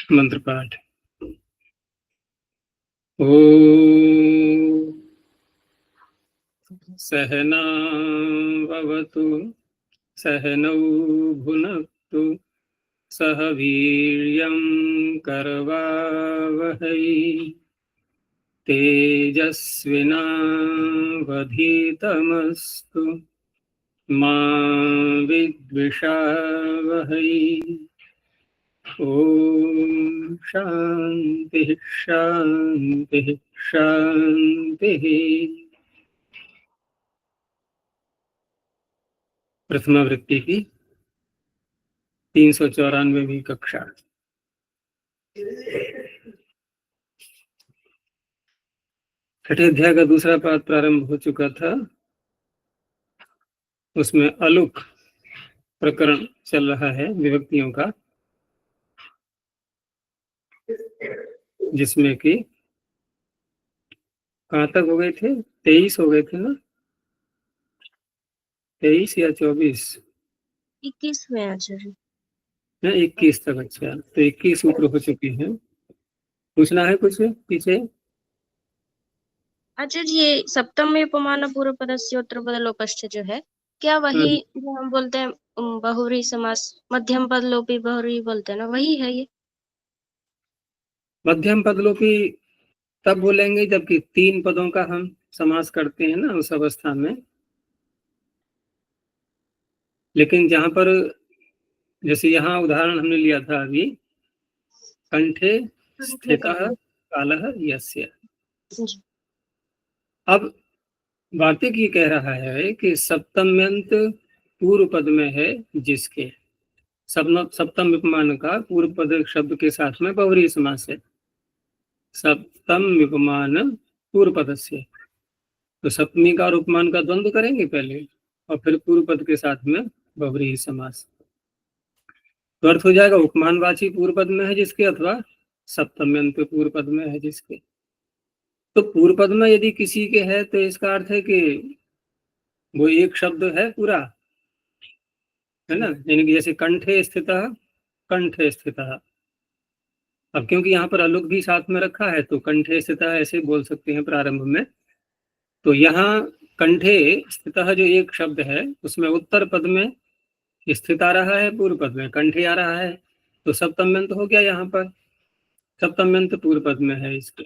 मंत्र पाठ। ओम सहना भवतु सहनौ भुनक्तु सह वीर्यं करवावहै तेजस्विनावधीतमस्तु मा विद्विषावहै। ओम शांति शांति शांति। प्रथमा वृत्ति की 394वीं कक्षा। छठे अध्याय का दूसरा पाठ प्रारंभ हो चुका था। उसमें अलुक प्रकरण चल रहा है विभक्तियों का, जिसमें कि कहाँ तक हो गए थे? 23 हो गए थे ना? 23 या 24? 21 में आचार्य। 21 तक। अच्छा, तो 21 सूत्र हो चुके हैं। पूछना है कुछ पीछे? आचार्य, ये सप्तम में उपमान पूर्व पदस्य उत्तर पद लोपश्च जो है, क्या वही जो हम बोलते हैं बहुव्रीहि समास, मध्यम पद लोपी बहुव्रीहि बोलते हैं ना, वही है ये? मध्यम पद लोपी तब बोलेंगे जबकि 3 पदों का हम समास करते हैं ना, उस अवस्था में। लेकिन जहां पर, जैसे यहाँ उदाहरण हमने लिया था अभी, कंठे स्थितः कालः यस्य। अब वार्तिक ये कह रहा है कि सप्तम्यंत पूर्व पद में है जिसके, सप्तम उपमान का पूर्व पद शब्द के साथ में बहुव्रीहि समास है। सप्तम उपमान पूर्व पद से, तो सप्तमी का और उपमान का द्वंद्व करेंगे पहले और फिर पूर्व पद के साथ में बहुव्रीहि समास। तो अर्थ हो जाएगा उपमानवाची पूर्व पद में है जिसके, अथवा सप्तम्यंत पूर्व पद में है जिसके। तो पूर्व पद में यदि किसी के है तो इसका अर्थ है कि वो एक शब्द है पूरा, है ना। यानी कि जैसे कंठे स्थितः, कंठे स्थितः। अब क्योंकि यहाँ पर अलुक भी साथ में रखा है तो कंठे स्थितः ऐसे बोल सकते हैं प्रारंभ में। तो यहाँ कंठे स्थितः जो एक शब्द है उसमें उत्तर पद में स्थित आ रहा है, पूर्व पद में कंठे आ रहा है, तो सप्तम्यंत हो गया। यहाँ पर सप्तम्यंत पूर्व पद में है इसके।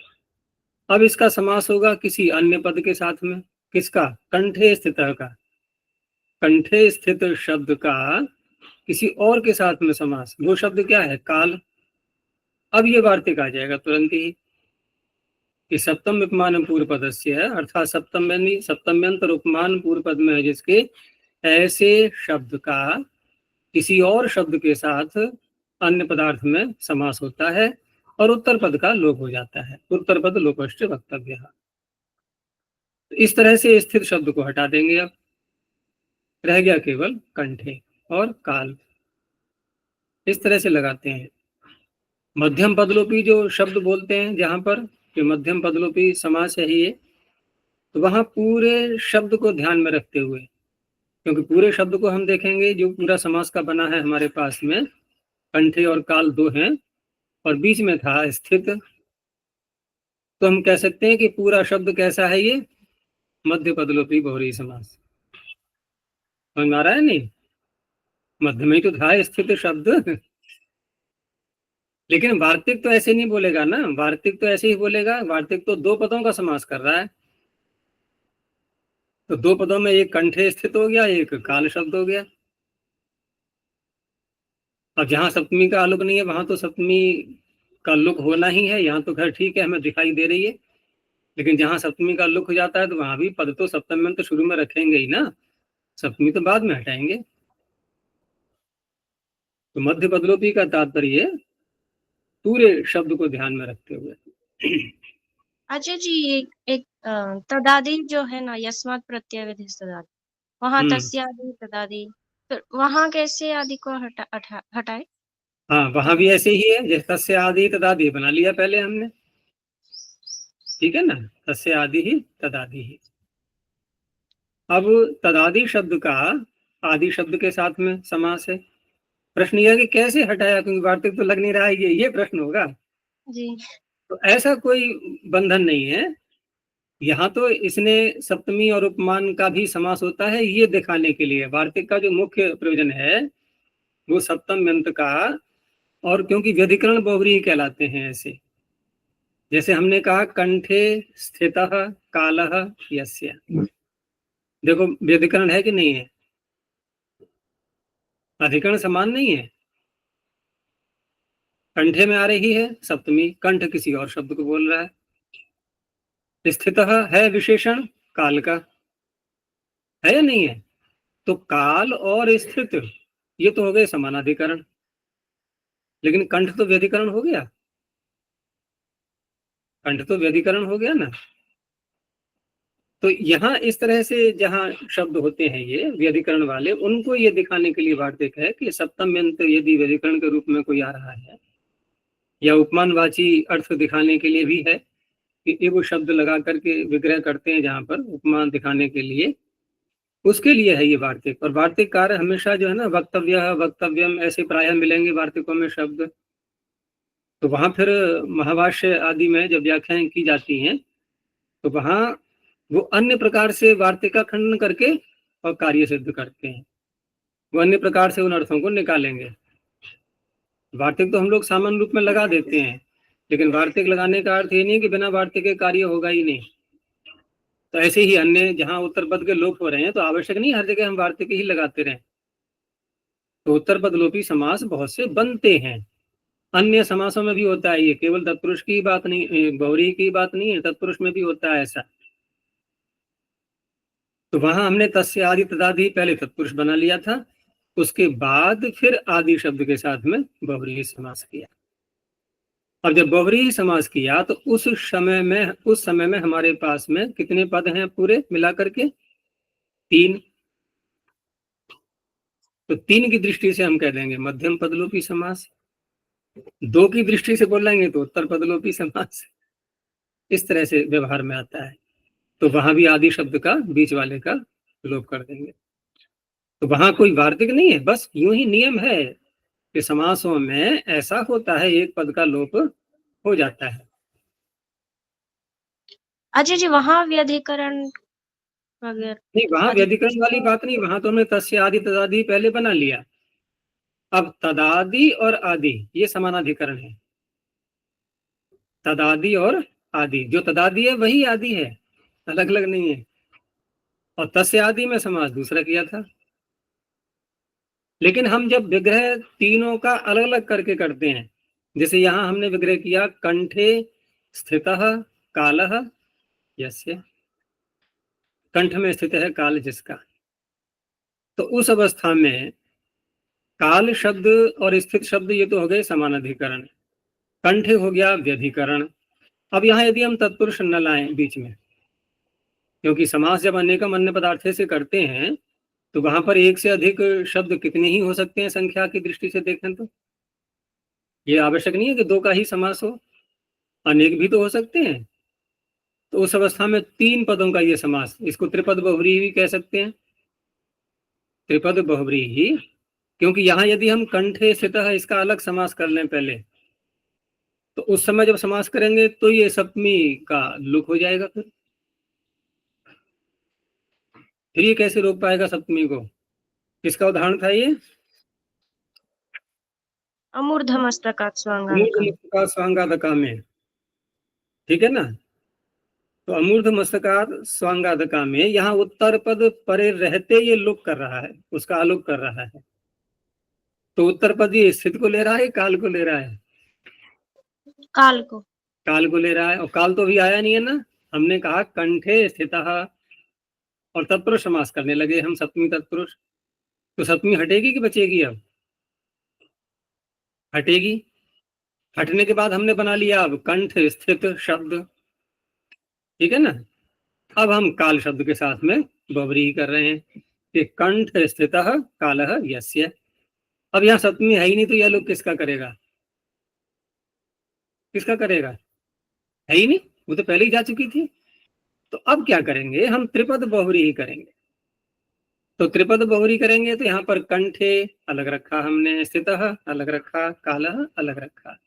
अब इसका समास होगा किसी अन्य पद के साथ में। किसका? कंठे स्थितः का। कंठे स्थित शब्द का किसी और के साथ में समास। वो शब्द क्या है? काल। अब ये वार्तिक आ जाएगा तुरंत ही कि सप्तम उपमान पूर्व पदस्य है, अर्थात सप्तम्यंत उपमान पूर्व पद में है जिसके, ऐसे शब्द का किसी और शब्द के साथ अन्य पदार्थ में समास होता है और उत्तर पद का लोप हो जाता है। उत्तर पद लोपश्च वक्तव्य। तो इस तरह से स्थित शब्द को हटा देंगे। अब रह गया केवल कंठे और काल। इस तरह से लगाते हैं। मध्यम पदलोपी जो शब्द बोलते हैं जहां पर, जो मध्यम पदलोपी समास है ये, तो वहां पूरे शब्द को ध्यान में रखते हुए, क्योंकि पूरे शब्द को हम देखेंगे जो पूरा समास का बना है हमारे पास में, कंठे और काल दो हैं और बीच में था स्थित, तो हम कह सकते हैं कि पूरा शब्द कैसा है ये? मध्य पदलोपी बहुव्रीहि समास। समझ में आ रहा है? नहीं, मध्य में ही तो था स्थित शब्द। लेकिन वार्तिक तो ऐसे नहीं बोलेगा ना, वार्तिक तो ऐसे ही बोलेगा। वार्तिक तो 2 पदों का समास कर रहा है, तो 2 पदों में एक कंठे स्थित हो गया, एक काल शब्द हो गया। अब जहां सप्तमी का आलोक नहीं है वहां तो सप्तमी का लुक होना ही है। यहाँ तो खैर ठीक है, हमें दिखाई दे रही है, लेकिन जहां सप्तमी का लुक हो जाता है तो वहां भी पद तो सप्तम में तो शुरू में रखेंगे ही ना, सप्तमी तो बाद में हटाएंगे। तो मध्य पदलोपी का तात्पर्य पूरे शब्द को ध्यान में रखते हुए। अच्छा जी, एक तदादि जो है ना, यस्मात् प्रत्यय विधि तदादि, वहाँ तस्यादि तदादि, तो वहाँ कैसे आदि को हटाए? हाँ, वहां भी ऐसे ही है, जैसे तस्य आदि तदादि बना लिया पहले हमने, ठीक है ना। तस्य आदि ही तदादि ही। अब तदादि शब्द का आदि शब्द के साथ में समास है। प्रश्न यह है कि कैसे हटाया, क्योंकि वार्तिक तो लग नहीं रहा है, ये प्रश्न होगा। जी। तो ऐसा कोई बंधन नहीं है। यहाँ तो इसने सप्तमी और उपमान का भी समास होता है ये दिखाने के लिए। वार्तिक का जो मुख्य प्रयोजन है वो सप्तम यंत्र का, और क्योंकि व्यधिकरण बहुव्रीहि कहलाते हैं ऐसे, जैसे हमने कहा कंठे स्थितः कालः यस्य, देखो व्यधिकरण है कि नहीं है, अधिकरण समान नहीं है। कंठे में आ रही है सप्तमी, कंठ किसी और शब्द को बोल रहा है। स्थितः है विशेषण काल का, है या नहीं है? तो काल और स्थित ये तो हो गए समानाधिकरण, लेकिन कंठ तो व्यधिकरण हो गया, कंठ तो व्यधिकरण हो गया ना। तो यहाँ इस तरह से जहाँ शब्द होते हैं ये व्यधिकरण वाले, उनको ये दिखाने के लिए वार्तिक है कि सप्तम यंत्र यदि व्यधिकरण के रूप में कोई आ रहा है, या उपमानवाची अर्थ दिखाने के लिए भी है कि एगो शब्द लगा करके विग्रह करते हैं जहाँ पर उपमान दिखाने के लिए, उसके लिए है ये वार्तिक। और वार्तिक कार्य हमेशा जो है ना, वक्तव्य वक्तव्यम ऐसे प्रायः मिलेंगे वार्तिकों में शब्द। तो वहां फिर महाभाष्य आदि में जब व्याख्याएं की जाती हैं तो वहां वो अन्य प्रकार से वार्तिक का खंडन करके और कार्य सिद्ध करते हैं, वो अन्य प्रकार से उन अर्थों को निकालेंगे। वार्तिक तो हम लोग सामान्य रूप में लगा देते हैं, लेकिन वार्तिक लगाने का अर्थ ये नहीं कि बिना वार्तिक के कार्य होगा ही नहीं। तो ऐसे ही अन्य जहाँ उत्तर पद के लोप हो रहे हैं तो आवश्यक नहीं हर जगह हम वार्तिक ही लगाते रहें। तो उत्तर पद लोपी समास बहुत से बनते हैं, अन्य समासों में भी होता है ये, केवल तत्पुरुष की बात नहीं, बहुव्रीहि की बात नहीं है, तत्पुरुष में भी होता है ऐसा। तो वहां हमने तस्य आदि तदादि पहले तत्पुरुष बना लिया था, उसके बाद फिर आदि शब्द के साथ में बहुव्रीहि समास किया। अब जब बहुव्रीहि समास किया तो उस समय में हमारे पास में कितने पद हैं पूरे मिलाकर के? 3। तो 3 की दृष्टि से हम कह देंगे मध्यम पदलोपी समास, 2 की दृष्टि से बोलेंगे तो उत्तर पदलोपी समास। इस तरह से व्यवहार में आता है। तो वहां भी आदि शब्द का बीच वाले का लोप कर देंगे। तो वहां कोई वार्तिक नहीं है, बस यूं ही नियम है कि समासों में ऐसा होता है, एक पद का लोप हो जाता है। अजय जी वहाँ व्यधिकरण वगैरह नहीं, वहां व्यधिकरण वाली बात नहीं, वहां तो हमने तस्य आदि तदादि पहले बना लिया। अब तदादि और आदि ये समानाधिकरण है। तदादि और आदि, जो तदादि है वही आदि है, अलग अलग नहीं है। और तस्य आदि में समास दूसरा किया था। लेकिन हम जब विग्रह तीनों का अलग अलग करके करते हैं, जैसे यहां हमने विग्रह किया कंठे स्थितः कालः यस्य, कंठ में स्थित है काल जिसका, तो उस अवस्था में काल शब्द और स्थित शब्द ये तो हो गए समानाधिकरण, कंठ हो गया व्यधिकरण। अब यहाँ यदि हम तत्पुरुष न लाएं बीच में, क्योंकि समास जब अनेकम अन्य पदार्थ से करते हैं तो वहां पर एक से अधिक शब्द कितने ही हो सकते हैं संख्या की दृष्टि से देखें तो। ये आवश्यक नहीं है कि 2 का ही समास हो, अनेक भी तो हो सकते हैं। तो उस अवस्था में 3 पदों का ये समास, इसको त्रिपद बहुव्रीहि भी कह सकते हैं। त्रिपद बहुव्रीहि, क्योंकि यहाँ यदि हम कंठे स्थितः इसका अलग समास कर लें पहले, तो उस समय जब समास करेंगे तो ये सप्तमी का लुक हो जाएगा। फिर ये कैसे रोक पाएगा सप्तमी को? किसका उदाहरण था ये? अमूर्धमस्तकात् अमूर्ध स्वांगान्निकम्। मस्तका स्वांगाधका में, ठीक है ना। तो अमूर्ध मस्तकात स्वांगाधका में यहाँ उत्तर पद परे रहते ये लुक कर रहा है, उसका आलोक कर रहा है। तो उत्तर पद ये स्थित को ले रहा है, काल को ले रहा है? काल को। काल को ले रहा है, और काल तो अभी आया नहीं है ना। हमने कहा कंठे स्थितः, और तत्पुरुष समास करने लगे हम सप्तमी तत्पुरुष। तो सप्तमी हटेगी कि बचेगी? अब हटेगी। हटने के बाद हमने बना लिया अब कंठ स्थित शब्द, ठीक है ना। अब हम काल शब्द के साथ में बहुव्रीहि कर रहे हैं कि कंठ स्थितः कालः यस्य। अब यहाँ सप्तमी है ही नहीं, तो यह लोग किसका करेगा? किसका करेगा? है ही नहीं, वो तो पहले ही जा चुकी थी। तो अब क्या करेंगे, हम त्रिपद बहुव्रीहि करेंगे। तो त्रिपद बहुरी करेंगे तो यहाँ पर कंठे अलग रखा हमने, स्थितः अलग रखा, कालः अलग रखा।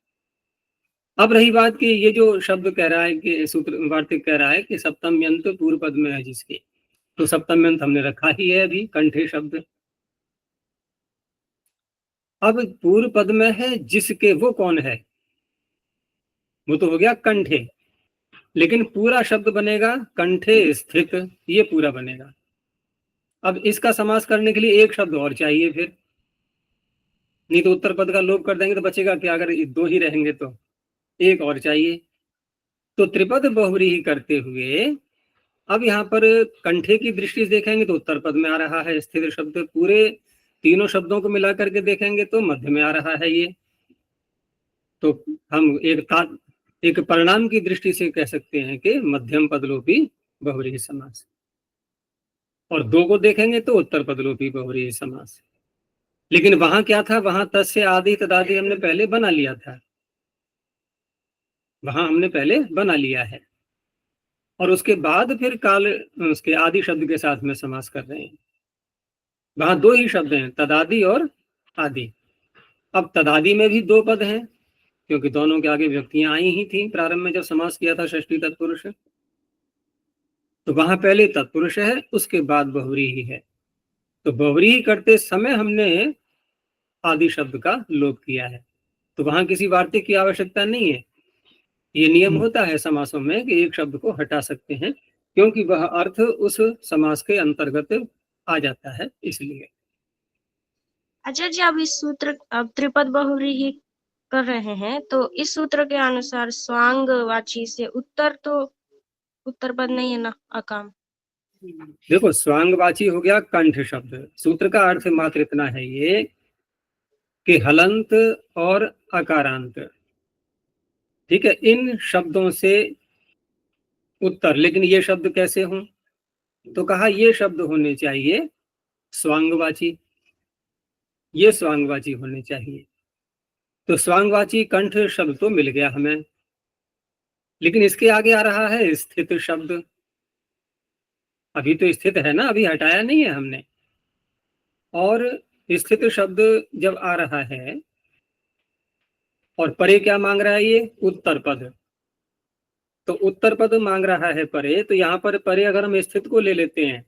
अब रही बात कि ये जो शब्द कह रहा है कि सूत्र वार्तिक कह रहा है कि सप्तम यंत पूर्व पद में है जिसके, तो सप्तम यंत हमने रखा ही है अभी, कंठे शब्द। अब पूर्व पद में है जिसके, वो कौन है? वो तो हो गया कंठे, लेकिन पूरा शब्द बनेगा कंठे स्थित, ये पूरा बनेगा। अब इसका समास करने के लिए एक शब्द और चाहिए फिर, नहीं तो उत्तर पद का लोप कर देंगे तो बचेगा क्या, अगर दो ही रहेंगे तो एक और चाहिए। तो त्रिपद बहुरी ही करते हुए अब यहाँ पर कंठे की दृष्टि से देखेंगे तो उत्तर पद में आ रहा है स्थिर शब्द, पूरे तीनों शब्दों को मिला करके देखेंगे तो मध्य में आ रहा है ये। तो हम एक परिणाम की दृष्टि से कह सकते हैं कि मध्यम पदलोपी बहुव्रीहि समास, और दो को देखेंगे तो उत्तर पदलोपी बहुव्रीहि समास। लेकिन वहां क्या था, वहां तस्य आदि तदादि हमने पहले बना लिया था, वहां हमने पहले बना लिया है, और उसके बाद फिर काल उसके आदि शब्द के साथ में समास कर रहे हैं। वहां दो ही शब्द हैं, तदादि और आदि। अब तदादि में भी दो पद हैं, क्योंकि दोनों के आगे व्यक्तियां आई ही थी प्रारंभ में जब समास किया था षष्ठी तत्पुरुष, तो वहां पहले तत्पुरुष है, उसके बाद बहुरी ही है। तो बहुरी करते समय हमने आदि शब्द का लोप किया है, तो वहां किसी वार्तिक की आवश्यकता नहीं है। ये नियम होता है समासों में कि एक शब्द को हटा सकते हैं, क्योंकि वह अर्थ उस समास के अंतर्गत आ जाता है, इसलिए। अच्छा जी, अब इस सूत्र, अब त्रिपद बहुव्रीहि कर रहे हैं, तो इस सूत्र के अनुसार स्वांग वाची से उत्तर, तो उत्तर पद नहीं है ना, अकाम। देखो स्वांगवाची हो गया कंठ शब्द, सूत्र का अर्थ मात्र इतना है ये कि हलंत और अकारांत, ठीक है, इन शब्दों से उत्तर। लेकिन ये शब्द कैसे हों, तो कहा ये शब्द होने चाहिए स्वांगवाची, ये स्वांगवाची होने चाहिए। तो स्वांगवाची कंठ शब्द तो मिल गया हमें, लेकिन इसके आगे आ रहा है स्थित शब्द। अभी तो स्थित है ना, अभी हटाया नहीं है हमने। और स्थित शब्द जब आ रहा है और परे क्या मांग रहा है, ये उत्तर पद, तो उत्तर पद मांग रहा है परे, तो यहाँ पर परे अगर हम स्थित को ले लेते हैं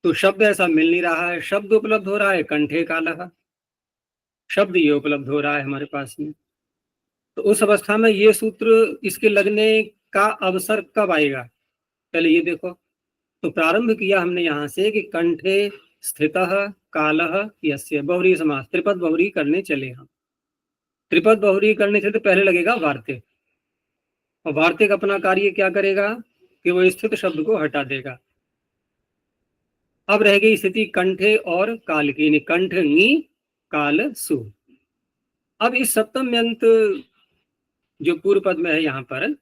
तो शब्द ऐसा मिल नहीं रहा है। शब्द उपलब्ध हो रहा है कंठे कालः, शब्द ये उपलब्ध हो रहा है हमारे पास में। तो उस अवस्था में ये सूत्र इसके लगने का अवसर कब आएगा, पहले ये देखो। तो प्रारंभ किया हमने यहाँ से कि कंठे स्थितः कालः यस्य, बहुरी समास, त्रिपद बहुरी करने चले हम। त्रिपद बहुरी करने से तो पहले लगेगा वार्तिक, और वार्तिक अपना कार्य क्या करेगा कि वो स्थित शब्द को हटा देगा। अब रह गई स्थिति कंठे और काल की, कंठ नी काल सु। अब इस सप्तम यंत जो पूर्व पद में है यहाँ पर,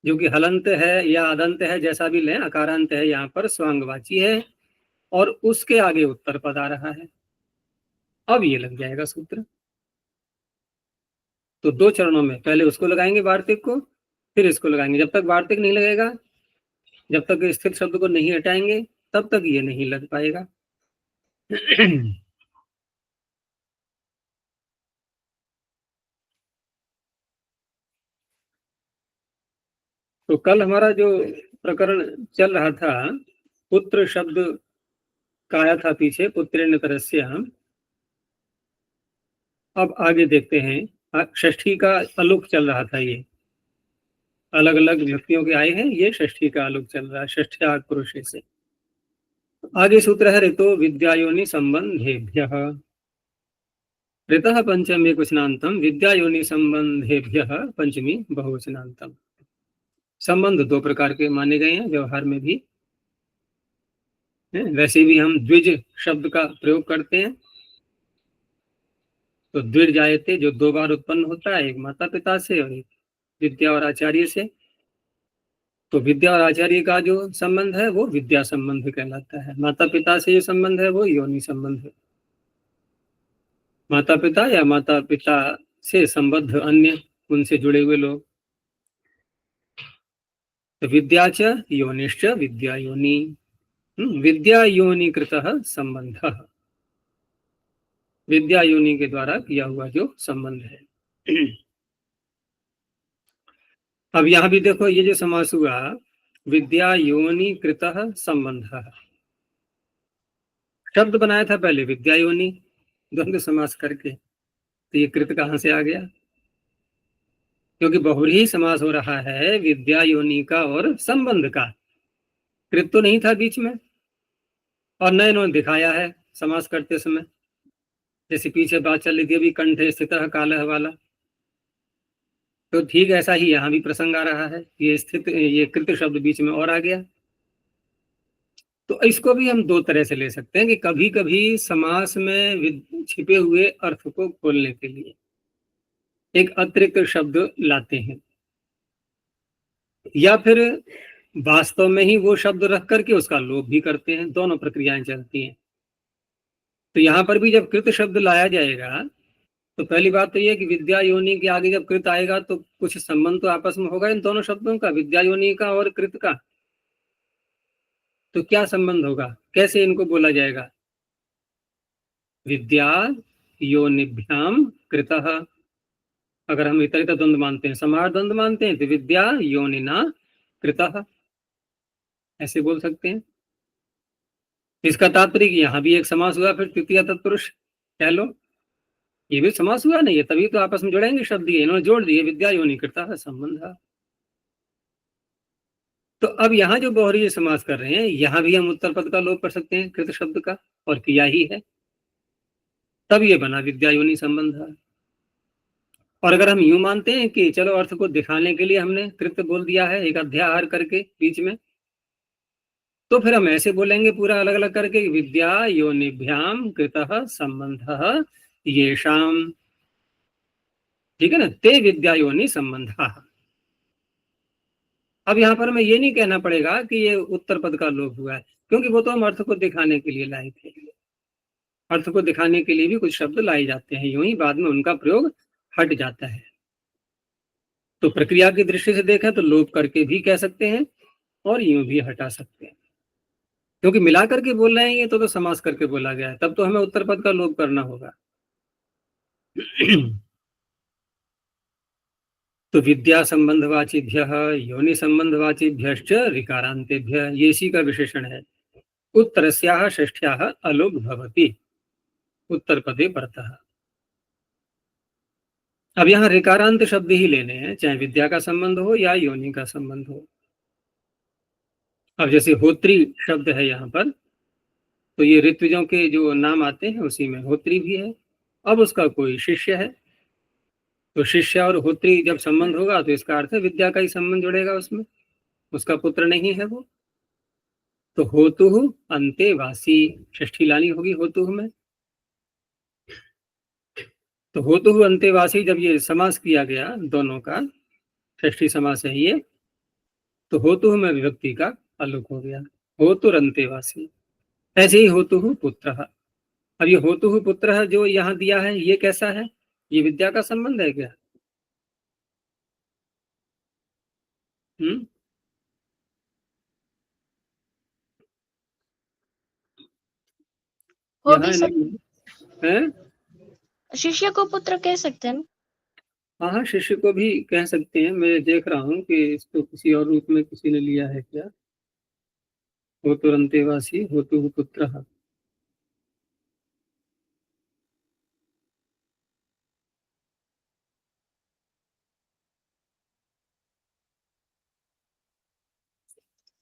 जो कि हलंत है या अदंत है, जैसा भी लें, अकारांत है, यहाँ पर स्वांगवाची है, और उसके आगे उत्तर पद आ रहा है। अब ये लग जाएगा सूत्र। तो दो चरणों में, पहले उसको लगाएंगे वार्तिक को, फिर इसको लगाएंगे। जब तक वार्तिक नहीं लगेगा, जब तक स्थित शब्द को नहीं हटाएंगे, तब तक ये नहीं लग पाएगा। तो कल हमारा जो प्रकरण चल रहा था, पुत्र शब्द का आया था पीछे, पुत्रेण तरस्य। अब आगे देखते हैं, षष्ठी का अलोक चल रहा था, ये अलग अलग व्यक्तियों के आए हैं, ये षष्ठी का आलोक चल रहा है, षष्ठ्या पुरुष से। आगे सूत्र है ऋतो विद्यायोनि संबंधेभ्यः, ऋतः पंचमी कुशनान्तम विद्यायोनि संबंधेभ्यः पंचमी बहुवचनान्तम। संबंध दो प्रकार के माने गए हैं व्यवहार में भी, वैसे भी हम द्विज शब्द का प्रयोग करते हैं। तो द्विज जायते जो दो बार उत्पन्न होता है, एक माता पिता से और एक विद्या और आचार्य से। तो विद्या और आचार्य का जो संबंध है वो विद्या संबंध कहलाता है। माता पिता से जो संबंध है वो योनि संबंध है। माता पिता या माता पिता से संबद्ध अन्य, उनसे जुड़े हुए लोग। तो विद्या च योनिश्च विद्या योनि, विद्या योनि कृतः संबंधः, विद्या योनि के द्वारा किया हुआ जो संबंध है। अब यहाँ भी देखो ये जो समास हुआ, विद्या योनि कृतः संबंधः, शब्द बनाया था पहले विद्या योनि द्वंद्व समास करके, तो ये कृत कहाँ से आ गया? क्योंकि बहुव्रीहि समास हो रहा है विद्या योनि का और संबंध का, कृत तो नहीं था बीच में, और न इन्होंने दिखाया है समास करते समय, जैसे पीछे बात चल रही थी अभी कंठे स्थितः कालः वाला, तो ठीक ऐसा ही यहाँ भी प्रसंग आ रहा है, ये स्थित ये कृत शब्द बीच में और आ गया। तो इसको भी हम दो तरह से ले सकते हैं कि कभी कभी समास में छिपे हुए अर्थ को खोलने के लिए एक अतिरिक्त शब्द लाते हैं, या फिर वास्तव में ही वो शब्द रख करके उसका लोप भी करते हैं, दोनों प्रक्रियाएं चलती हैं। तो यहाँ पर भी जब कृत शब्द लाया जाएगा तो पहली बात तो ये कि विद्या योनि के आगे जब कृत आएगा तो कुछ संबंध तो आपस में होगा इन दोनों शब्दों का, विद्या योनि का और कृत का। तो क्या संबंध होगा, कैसे इनको बोला जाएगा? विद्या योनिभ्याम कृतः, अगर हम इतरित द्वंद्व मानते हैं, समाहार द्वंद्व मानते हैं, तो विद्या योनिना कृतः, ऐसे बोल सकते हैं। इसका तात्पर्य कि यहाँ भी एक समास हुआ, फिर तृतीय तत्पुरुष कह लो, ये भी समास हुआ नहीं है, तभी तो आपस में जुड़ेंगे शब्द, ये इन्होंने जोड़ दिए विद्या योनि कृतः संबंध। तो अब यहाँ जो बहुव्रीहि समास कर रहे हैं, यहाँ भी हम उत्तर पद का लोप कर सकते हैं कृत शब्द का, और किया ही है, तब ये बना विद्या योनि संबंध। और अगर हम यूं मानते हैं कि चलो अर्थ को दिखाने के लिए हमने कृत बोल दिया है एक अध्याहार करके बीच में, तो फिर हम ऐसे बोलेंगे पूरा अलग अलग करके, विद्या योनिभ्याम कृतः संबंधः येषाम, ठीक है ना, ते विद्या योनि संबंधः। अब यहाँ पर हमें ये नहीं कहना पड़ेगा कि ये उत्तर पद का लोप हुआ है, क्योंकि वो तो हम अर्थ को दिखाने के लिए लाए थे, अर्थ को दिखाने के लिए भी कुछ शब्द लाए जाते हैं, यूं ही बाद में उनका प्रयोग हट जाता है। तो प्रक्रिया की दृष्टि से देखें तो लोप करके भी कह सकते हैं और यूं भी हटा सकते हैं, क्योंकि मिला करके बोल रहे हैं ये तो समास करके बोला गया है, तब तो हमें उत्तर पद का लोप करना होगा। तो विद्या संबंधवाचिभ्य योनि संबंधवाचिभ्यश्च ऋकारांतेभ्य, ये इसी का विशेषण है। उत्तरस्याः षष्ठ्याः अलोप भवति उत्तर पदे परतः। अब यहाँ ऋकारांत शब्द ही लेने हैं, चाहे विद्या का संबंध हो या योनि का संबंध हो। अब जैसे होत्री शब्द है यहाँ पर, तो ये ऋत्विजों के जो नाम आते हैं उसी में होत्री भी है। अब उसका कोई शिष्य है, तो शिष्य और होत्री जब संबंध होगा तो इसका अर्थ है विद्या का ही संबंध जुड़ेगा उसमें, उसका पुत्र नहीं है वो। तो होतुः अंतेवासी, षष्ठी लानी होगी होतुः में। तो होतुः अंतेवासी जब ये समास किया गया दोनों का, षष्ठी समास है ये, तो होतुः में विभक्ति का अलोप हो गया, होतुर अंतेवासी। ऐसे ही होतुः पुत्रः, अब ये होतुः पुत्रः जो यहाँ दिया है ये कैसा है, ये विद्या का संबंध है क्या? हम्म, हो यहाँ भी नहीं है। शिष्य को पुत्र कह सकते हैं ना? हाँ हाँ, शिष्य को भी कह सकते हैं, मैं देख रहा हूँ कि इसको किसी और रूप में किसी ने लिया है क्या। होतुरंतेवासी होतुः पुत्रः,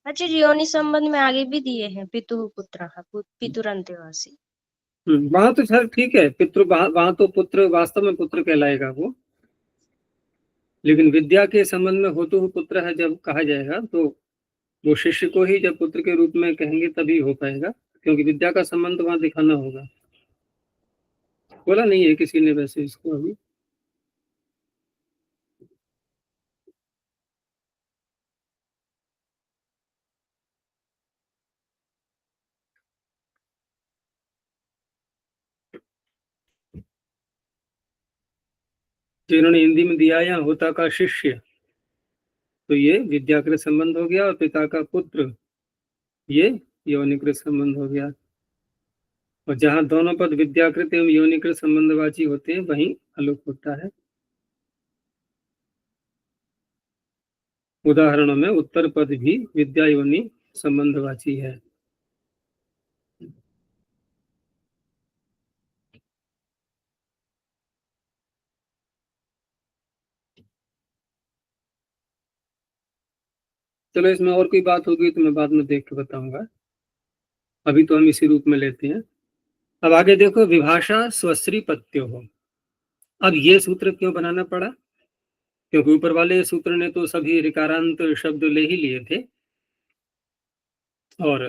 अच्छा जी, योनि संबंध में आगे भी दिए हैं पितुः पुत्रः, पितुरंतेवासी। वहां तो सर ठीक है, पितृ वहां तो पुत्र वास्तव में पुत्र कहलाएगा वो, लेकिन विद्या के संबंध में होतुः पुत्र है जब कहा जाएगा तो वो शिष्य को ही जब पुत्र के रूप में कहेंगे तभी हो पाएगा, क्योंकि विद्या का संबंध वहां दिखाना होगा। बोला नहीं है किसी ने वैसे इसको अभी। जिन्होंने हिंदी में दिया यहाँ होता का शिष्य, तो ये विद्या का संबंध हो गया, और पिता का पुत्र ये योनिकृत संबंध हो गया। और जहां दोनों पद विद्याकृत एवं योनिकृत संबंधवाची होते हैं वहीं अलुक होता है। उदाहरणों में उत्तर पद भी विद्या योनि संबंधवाची है। चलो इसमें और कोई बात होगी तो मैं बाद में देख के बताऊंगा, अभी तो हम इसी रूप में लेते हैं। अब आगे देखो, विभाषा स्वश्री पत्यो हो। अब ये सूत्र क्यों बनाना पड़ा? क्योंकि ऊपर वाले सूत्र ने तो सभी ऋकारांत शब्द ले ही लिए थे और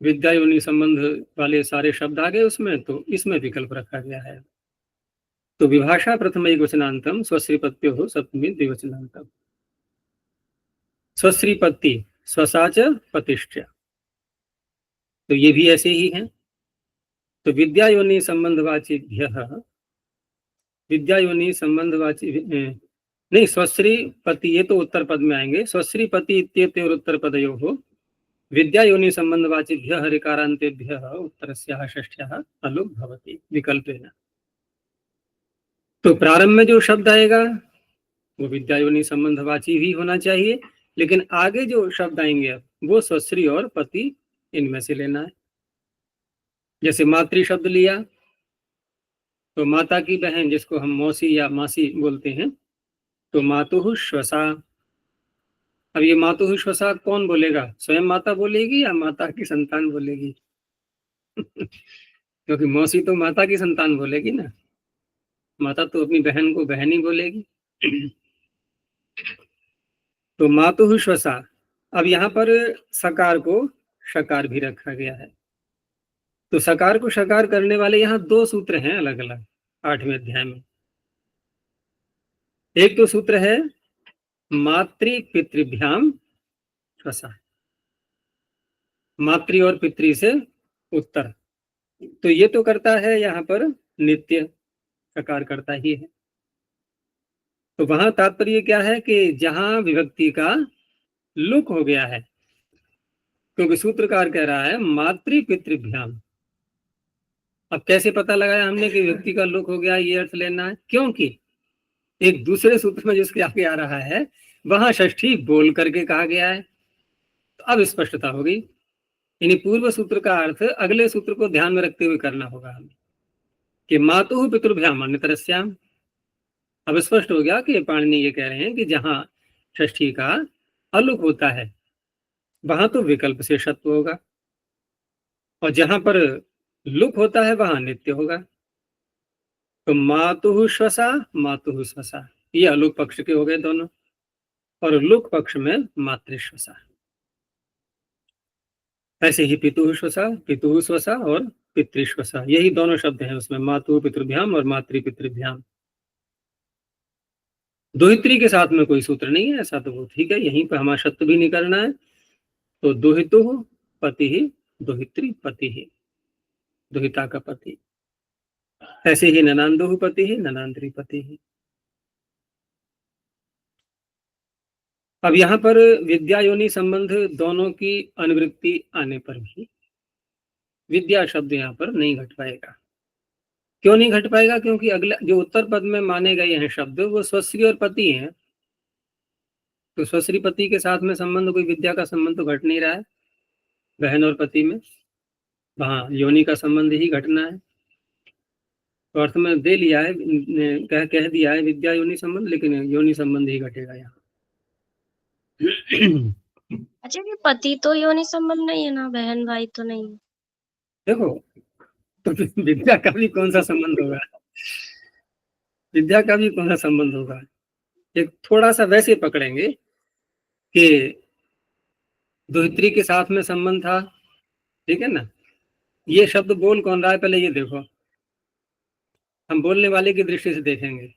विद्या योनि संबंध वाले सारे शब्द आ गए उसमें, तो इसमें विकल्प रखा गया है। तो विभाषा प्रथम एक वचनांतम स्वश्री पत्यो हो सप्तमी द्विवचनांतम। स्वश्री पत्ति स्वसाच पतिष्ठ, तो ये भी ऐसे ही हैं। तो विद्या योनि संबंधवाचिभ्य, विद्या योनि संबंधवाची नहीं, स्वश्री पति ये तो उत्तर पद में आएंगे। स्वश्री पति इत्येतयोर उत्तर पदयो हो विद्या योनि संबंधवाचिभ्य ऋकारांतेभ्य उत्तरस्याः षष्ठ्याः अलुक भवति विकल्पेन। तो प्रारंभ में जो शब्द आएगा वो विद्या योनि संबंधवाची भी होना चाहिए, लेकिन आगे जो शब्द आएंगे अब वो स्वश्री और पति इनमें से लेना है। जैसे मातृ शब्द लिया तो माता की बहन जिसको हम मौसी या मासी बोलते हैं, तो मातुः श्वसा। अब ये मातुः श्वसा कौन बोलेगा? स्वयं माता बोलेगी या माता की संतान बोलेगी? क्योंकि मौसी तो माता की संतान बोलेगी ना, माता तो अपनी बहन को बहन ही बोलेगी। तो मातुः श्वसा। अब यहाँ पर सकार को शकार भी रखा गया है। तो सकार को शकार करने वाले यहाँ दो सूत्र हैं अलग अलग 8वें अध्याय में। एक तो सूत्र है मातृ पितृभ्याम श्वसा, मातृ और पितृ से उत्तर, तो ये तो करता है यहाँ पर नित्य, सकार करता ही है। तो वहां तात्पर्य क्या है कि जहां विभक्ति का लुक हो गया है, क्योंकि सूत्रकार कह रहा है मातृ पितृभ्याम। अब कैसे पता लगाया हमने कि विभक्ति का लुक हो गया, ये अर्थ लेना है? क्योंकि एक दूसरे सूत्र में जिसके आगे आ रहा है वहां षष्ठी बोल करके कहा गया है, तो अब स्पष्टता होगी। यानी पूर्व सूत्र का अर्थ अगले सूत्र को ध्यान में रखते हुए करना होगा हमें कि मातुः पितृभ्याम अन्यतरस्याम। अब स्पष्ट हो गया कि पाणिनि ये कह रहे हैं कि जहां षष्ठी का अलुक होता है वहां तो विकल्प से शत्व होगा, और जहां पर लुक होता है वहां नित्य होगा। तो मातुः श्वसा मातुः स्वसा, ये अलुक पक्ष के हो गए दोनों, और लुक पक्ष में मातृश्वसा। ऐसे ही पितुः स्वसा और पितृश्वसा, यही दोनों शब्द हैं उसमें, मातुः पितृभ्याम और मातृ पितृभ्याम। दोहित्री के साथ में कोई सूत्र नहीं है ऐसा, तो वो ठीक है, यहीं पर हमारा शत्व भी नहीं करना है। तो दोहितुः पति ही दोहित्री पति ही, दोहिता का पति। ऐसे ही ननांदुः पति ही ननांद्री पति ही। अब यहाँ पर विद्या योनि संबंध दोनों की अनुवृत्ति आने पर भी विद्या शब्द यहाँ पर नहीं घट पाएगा। क्यों नहीं घट पाएगा? क्योंकि अगला जो उत्तर पद में माने गए हैं शब्द वो स्वश्री और पति हैं, तो स्वश्री पति के साथ में संबंध, कोई विद्या का संबंध तो घट नहीं रहा है बहन और पति में, वहां योनि का संबंध ही घटना है। तो अर्थ में दे लिया है, कह दिया है विद्या योनि संबंध, लेकिन योनि संबंध ही घटेगा यहाँ। अच्छा, ये पति तो योनि संबंध नहीं है ना, बहन भाई तो नहीं है। देखो, तो विद्या का भी कौन सा संबंध होगा? विद्या का भी कौन सा संबंध होगा? एक थोड़ा सा वैसे पकड़ेंगे कि दोहित्री के साथ में संबंध था, ठीक है ना। ये शब्द बोल कौन रहा है पहले ये देखो, हम बोलने वाले की दृष्टि से देखेंगे।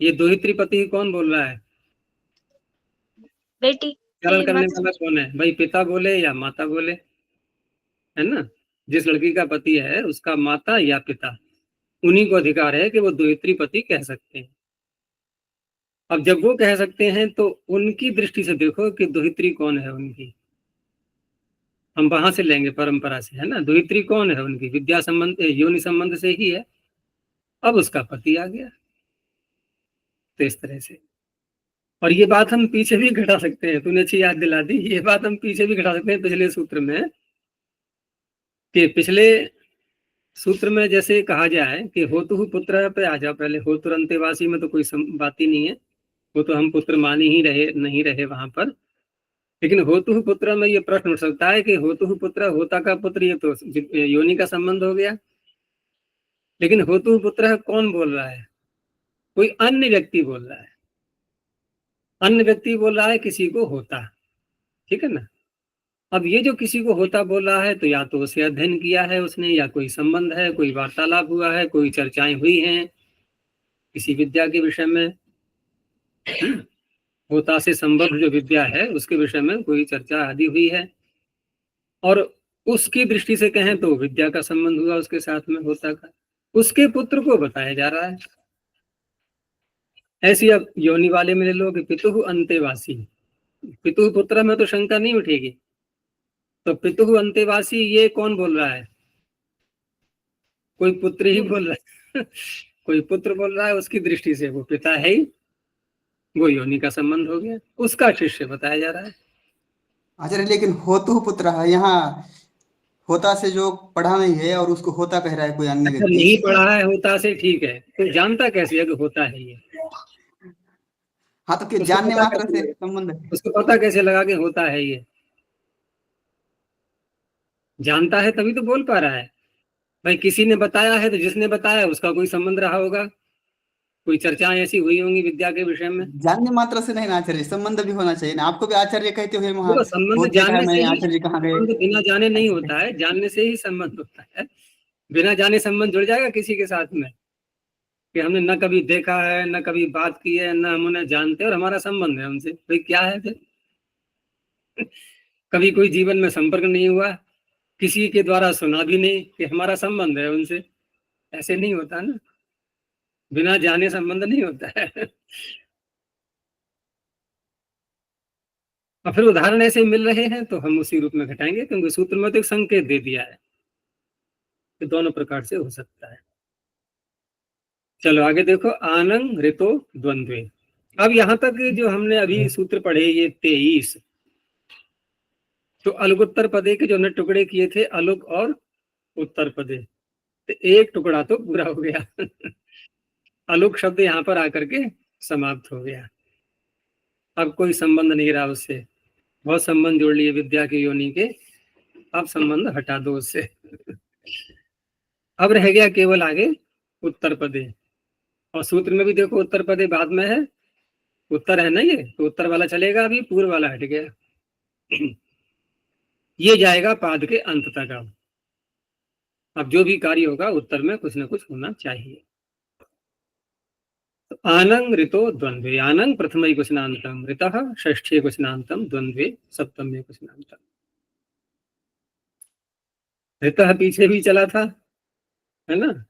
ये दोहित्री पति कौन बोल रहा है? बेटी चरण करने वाला कौन है भाई? पिता बोले या माता बोले, है ना। जिस लड़की का पति है उसका माता या पिता, उन्हीं को अधिकार है कि वो दोहित्री पति कह सकते हैं। अब जब वो कह सकते हैं तो उनकी दृष्टि से देखो कि दोहित्री कौन है उनकी, हम वहां से लेंगे परंपरा से, है ना। द्वित्री कौन है उनकी, विद्या संबंध योनि संबंध से ही है। अब उसका पति आ गया, तो इस तरह से। और ये बात हम पीछे भी घटा सकते हैं, तूने अच्छी याद दिला दी। ये बात हम पीछे भी घटा सकते हैं पिछले सूत्र में, कि पिछले सूत्र में जैसे कहा जाए कि होतु पुत्र पे आ जाओ पहले, होतु अंतेवासी में तो कोई बात ही नहीं है, वो तो हम पुत्र मान ही रहे नहीं रहे वहां पर। लेकिन होतु पुत्र में ये प्रश्न उठ सकता है कि होतु पुत्र, होता का पुत्र, ये तो योनि का संबंध हो गया। लेकिन होतु पुत्र कौन बोल रहा है, कोई अन्य व्यक्ति बोल रहा है। अन्य व्यक्ति बोल रहा है किसी को होता, ठीक है ना। अब ये जो किसी को होता बोल रहा है, तो या तो उसे अध्ययन किया है उसने, या कोई संबंध है, कोई वार्तालाप हुआ है, कोई चर्चाएं हुई हैं किसी विद्या के विषय में। होता से संबद्ध जो विद्या है उसके विषय में कोई चर्चा आदि हुई है, और उसकी दृष्टि से कहें तो विद्या का संबंध हुआ उसके साथ में होता का। उसके पुत्र को बताया जा रहा है। ऐसी अब योनि वाले में ले लो कि पितुहु अंतेवासी, पितुहु पुत्र में तो शंका नहीं उठेगी। तो पितुहु अंतेवासी ये कौन बोल रहा है, कोई पुत्र ही बोल रहा है। कोई पुत्र बोल रहा है, उसकी दृष्टि से वो पिता है ही, वो योनि का संबंध हो गया, उसका शिष्य बताया जा रहा है। आचार्य लेकिन होतु पुत्र है, यहाँ होता से जो पढ़ा नहीं है और उसको होता कह रहा है कोई अन्य व्यक्ति। नहीं पढ़ा है होता से, ठीक है, तो जानता कैसे है कि होता है ये। हाँ तो जानने मात्र से संबंध है। उसको पता कैसे लगा कि होता है ये, जानता है तभी तो बोल पा रहा है। भाई किसी ने बताया है, तो जिसने बताया उसका कोई संबंध रहा होगा, कोई चर्चाएं ऐसी हुई होंगी विद्या के विषय में। जानने मात्र से नहीं ना आचार्य, संबंध भी होना चाहिए ना। आपको भी आचार्य कहते हुए वहां संबंध जानने से ही, आचार्य कहाँ गए। संबंध बिना जाने नहीं होता है, जानने से ही संबंध होता है। बिना जाने संबंध जुड़ जाएगा किसी के साथ में, कि हमने न कभी देखा है, न कभी बात की है, न हम उन्हें जानते और हमारा संबंध है उनसे, भाई क्या है फिर। कभी कोई जीवन में संपर्क नहीं हुआ, किसी के द्वारा सुना भी नहीं कि हमारा संबंध है उनसे, ऐसे नहीं होता ना। बिना जाने संबंध नहीं होता है। और फिर उदाहरण ऐसे मिल रहे हैं तो हम उसी रूप में घटाएंगे, क्योंकि सूत्र में तो एक संकेत दे दिया है कि दोनों प्रकार से हो सकता है। चलो आगे देखो, आनंग ऋतो द्वंद्वे। अब यहां तक जो हमने अभी सूत्र पढ़े ये 23, तो अलगुत्तर पदे के जो हमने टुकड़े किए थे, अलुक और उत्तर पदे, तो एक टुकड़ा तो पूरा हो गया। अलुक शब्द यहाँ पर आकर के समाप्त हो गया, अब कोई संबंध नहीं रहा उससे। बहुत संबंध जोड़ लिए विद्या के योनि के, अब संबंध हटा दो उससे। अब रह गया केवल आगे उत्तर पदे, और सूत्र में भी देखो उत्तर पदे बाद में है, उत्तर है ना ये, तो उत्तर वाला चलेगा, अभी पूर्व वाला हट गया। ये जाएगा पाद के अंत तक। अब जो भी कार्य होगा उत्तर में कुछ ना कुछ होना चाहिए। तो आनंग ऋतो द्वंद्वे, आनंग प्रथम क्वचनांतम, ऋतः षष्ठी क्वचनांतम, द्वंद्वे सप्तम क्वचनांतम। ऋतः पीछे भी चला था, है ना,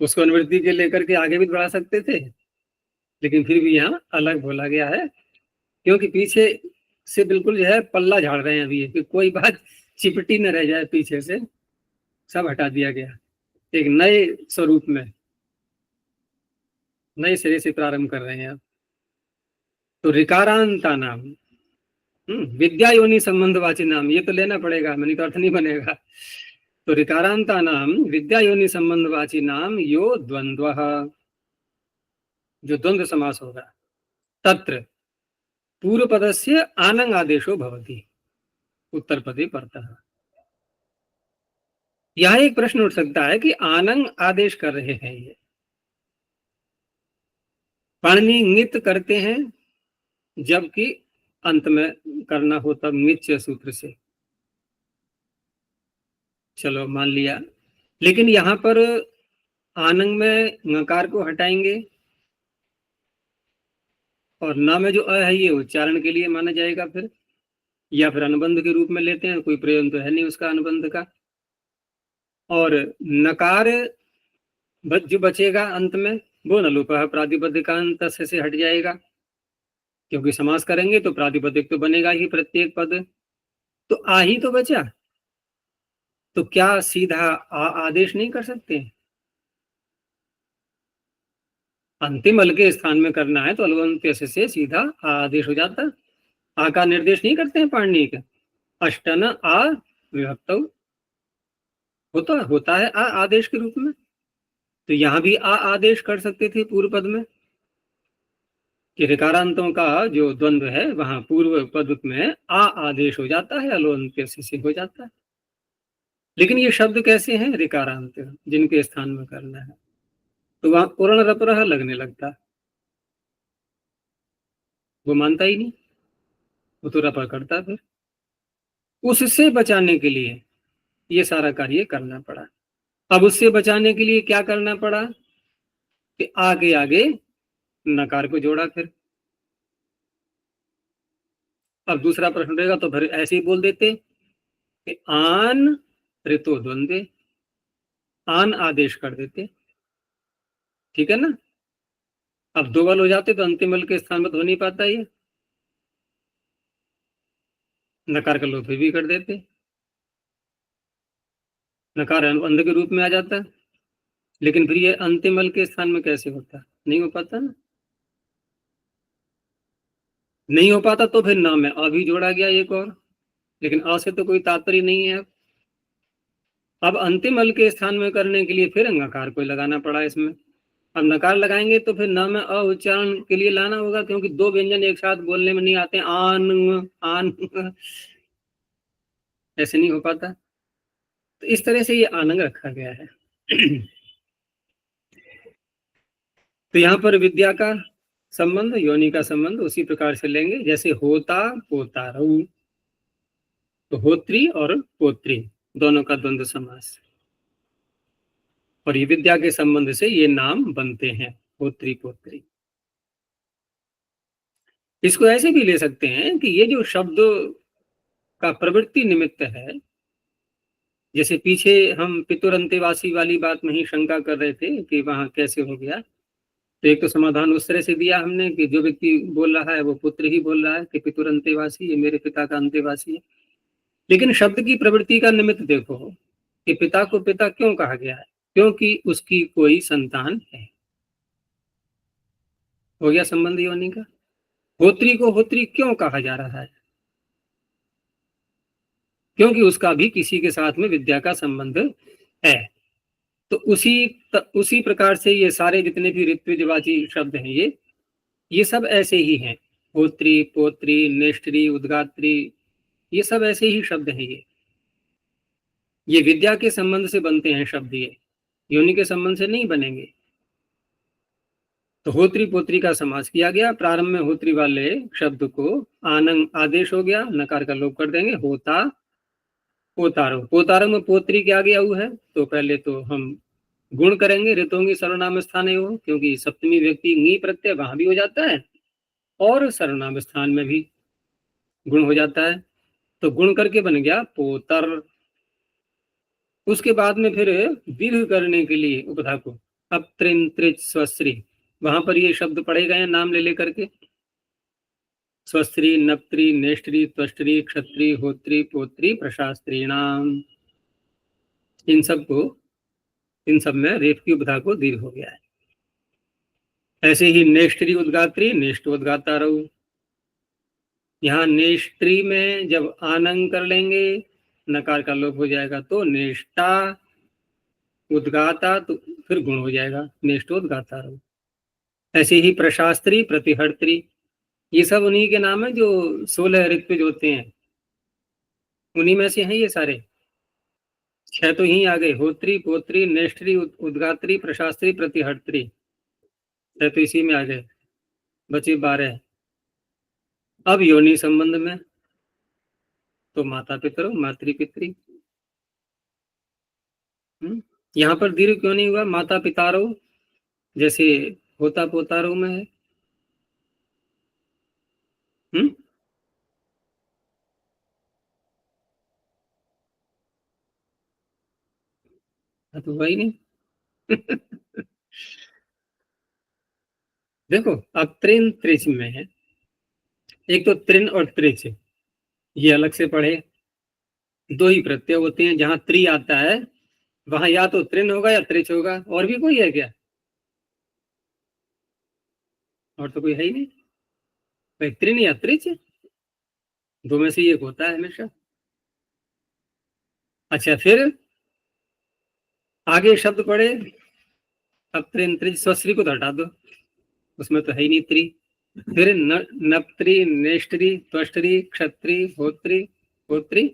उसको अनुवृत्ति के लेकर के आगे भी बढ़ा सकते थे, लेकिन फिर भी यहाँ अलग बोला गया है, क्योंकि पीछे से बिल्कुल जो है पल्ला झाड़ रहे हैं अभी, कि कोई बात चिपटी न रह जाए पीछे से, सब हटा दिया गया। एक नए स्वरूप में नए सिरे से प्रारंभ कर रहे हैं अब। तो ऋकारांता नाम, विद्या योनि संबंधवाची नाम, ये तो लेना पड़ेगा, मैंने तो अर्थ नहीं बनेगा। तो ऋकारांता नाम विद्या योनि संबंधवाची नाम यो द्वंद्व, जो द्वंद्व समास होगा, तत्र पूर्व पदस्य आनंग आदेशो भवति, उत्तर पदे परतः। यह एक प्रश्न उठ सकता है कि आनंग आदेश कर रहे हैं ये, पाणिनि नित करते हैं, जबकि अंत में करना होता मिच्छ सूत्र से। चलो मान लिया, लेकिन यहां पर आनंग में नकार को हटाएंगे, और ना में जो अ है ये उच्चारण के लिए माना जाएगा फिर, या फिर अनुबंध के रूप में लेते हैं, कोई प्रयोजन तो है नहीं उसका अनुबंध का। और नकार जो बचेगा अंत में, वो नलुपः प्रातिपदिकांत से हट जाएगा, क्योंकि समास करेंगे तो प्रातिपदिक तो बनेगा ही प्रत्येक पद, तो आ ही तो बचा, तो क्या सीधा आदेश नहीं कर सकते? अंतिम अल के स्थान में करना है तो अलवंत से सीधा आदेश हो जाता है। आ का निर्देश नहीं करते हैं पाणिनि का, अष्टन आ विभक्त होता है आ आदेश के रूप में। तो यहां भी आ आदेश कर सकते थे पूर्व पद में, कि ऋकारांतों का जो द्वंद्व है वहां पूर्व पद में आ आदेश हो जाता है, अलवंत से हो जाता है। लेकिन ये शब्द कैसे हैं? ऋकारांत, जिनके स्थान में करना है, तो वहां पूर्ण रपरह लगने लगता है। वो मानता ही नहीं, वो तो रपा करता। फिर उससे बचाने के लिए ये सारा कार्य करना पड़ा। अब उससे बचाने के लिए क्या करना पड़ा कि आगे आगे नकार को जोड़ा। फिर अब दूसरा प्रश्न रहेगा, तो फिर ऐसे ही बोल देते कि आन ऋतो द्वंद्वे, आन आदेश कर देते, ठीक है ना। अब दो बल हो जाते तो अंतिम बल के स्थान पर तो हो नहीं पाता ये, नकार का लोप भी कर देते, नकार अंध के रूप में आ जाता है। लेकिन फिर ये अंतिम बल के स्थान में कैसे होता? नहीं हो पाता ना। नहीं हो पाता तो फिर नाम में अभी जोड़ा गया एक और, लेकिन अ से तो कोई तात्पर्य नहीं है। अब अंतिम अल के स्थान में करने के लिए फिर नकार को लगाना पड़ा इसमें। अब नकार लगाएंगे तो फिर न में अ उच्चारण के लिए लाना होगा, क्योंकि दो व्यंजन एक साथ बोलने में नहीं आते। आन आन ऐसे नहीं हो पाता। तो इस तरह से ये आनंग रखा गया है। तो यहाँ पर विद्या का संबंध, योनि का संबंध उसी प्रकार से लेंगे जैसे होता पोता रहू, तो होत्री और पोत्री दोनों का द्वंद्व समास, और ये विद्या के संबंध से ये नाम बनते हैं होत्री पोत्री। इसको ऐसे भी ले सकते हैं कि ये जो शब्द का प्रवृत्ति निमित्त है, जैसे पीछे हम पितुर अंतेवासी वाली बात में ही शंका कर रहे थे कि वहां कैसे हो गया, तो एक तो समाधान उस तरह से दिया हमने कि जो व्यक्ति बोल रहा है वो पुत्र ही बोल रहा है कि पितुर अंतेवासी, ये मेरे पिता का अंतेवासी है। लेकिन शब्द की प्रवृत्ति का निमित्त देखो कि पिता को पिता क्यों कहा गया है, क्योंकि उसकी कोई संतान है। हो गया संबंध योनि का। होत्री को होत्री क्यों कहा जा रहा है? क्योंकि उसका भी किसी के साथ में विद्या का संबंध है। तो उसी प्रकार से ये सारे जितने भी ऋत्विजवाची शब्द हैं ये सब ऐसे ही हैं। होत्री, पोत्री, नेष्टरी, उद्गात्री, ये सब ऐसे ही शब्द हैं। ये विद्या के संबंध से बनते हैं शब्द, ये योनि के संबंध से नहीं बनेंगे। तो होत्री पोत्री का समास किया गया, प्रारंभ में होत्री वाले शब्द को आनंग आदेश हो गया, नकार का लोप कर देंगे, होता पोतारो। पोतारो में पोत्री के आगे आऊ है, तो पहले तो हम गुण करेंगे, ऋतोंगी सर्वनाम स्थान हो, क्योंकि सप्तमी व्यक्ति नी प्रत्यय वहां भी हो जाता है और सर्वनाम स्थान में भी गुण हो जाता है, तो गुण करके बन गया पोतर। उसके बाद में फिर दीर्घ करने के लिए उपधा को अब त्रिन त्रिच स्वस्त्री, वहां पर ये शब्द पढ़े गए हैं नाम ले लेकर के, स्वस्त्री, नप्त्री, नेष्ट्री, त्वष्ट्री, क्षत्री, होत्री, पोत्री, प्रशास्त्रीणाम। इन सब में रेफ की उपधा को दीर्घ हो गया है। ऐसे ही नेष्ट्री उद्गात्री, नेष्टोद्गाता रहू। यहाँ नेष्ट्री में जब आनंग कर लेंगे नकार का लोप हो जाएगा, तो नेष्टा उद्गाता, तो फिर गुण हो जाएगा, नेष्टोद्गाता रहू। ऐसे ही प्रशास्त्री, प्रतिहर्त्री, ये सब उन्हीं के नाम है जो 16 ऋत्विज होते हैं, उन्हीं में से हैं ये सारे। 6 तो यहीं आ गए, होत्री, पोत्री, नेष्ट्री, उद्गात्री, प्रशास्त्री, प्रतिहर्त्री, 6 तो इसी में आ गए, बचे 12। अब योनि संबंध में तो माता पितरों, मातृपित्री। यहाँ पर दीर्घ क्यों नहीं हुआ? माता पितारो जैसे होता पोतारो में है। तो वही नहीं। देखो अब त्रिन त्रिच में है, एक तो त्रिन और त्रिच ये अलग से पढ़े, दो ही प्रत्यय होते हैं। जहां त्रि आता है वहां या तो त्रिन होगा या त्रिच होगा। और भी कोई है क्या? और तो कोई है ही नहीं। भाई त्रिन या त्रिच, दो में से एक होता है हमेशा। अच्छा, फिर आगे शब्द पढ़े। अब त्रिन त्रिच स्वश्री को तो हटा दो, उसमें तो है ही नहीं त्रि। फिर नप्त्री, नेष्ट्री, त्वष्ट्री, क्षत्री, होत्री, होत्री,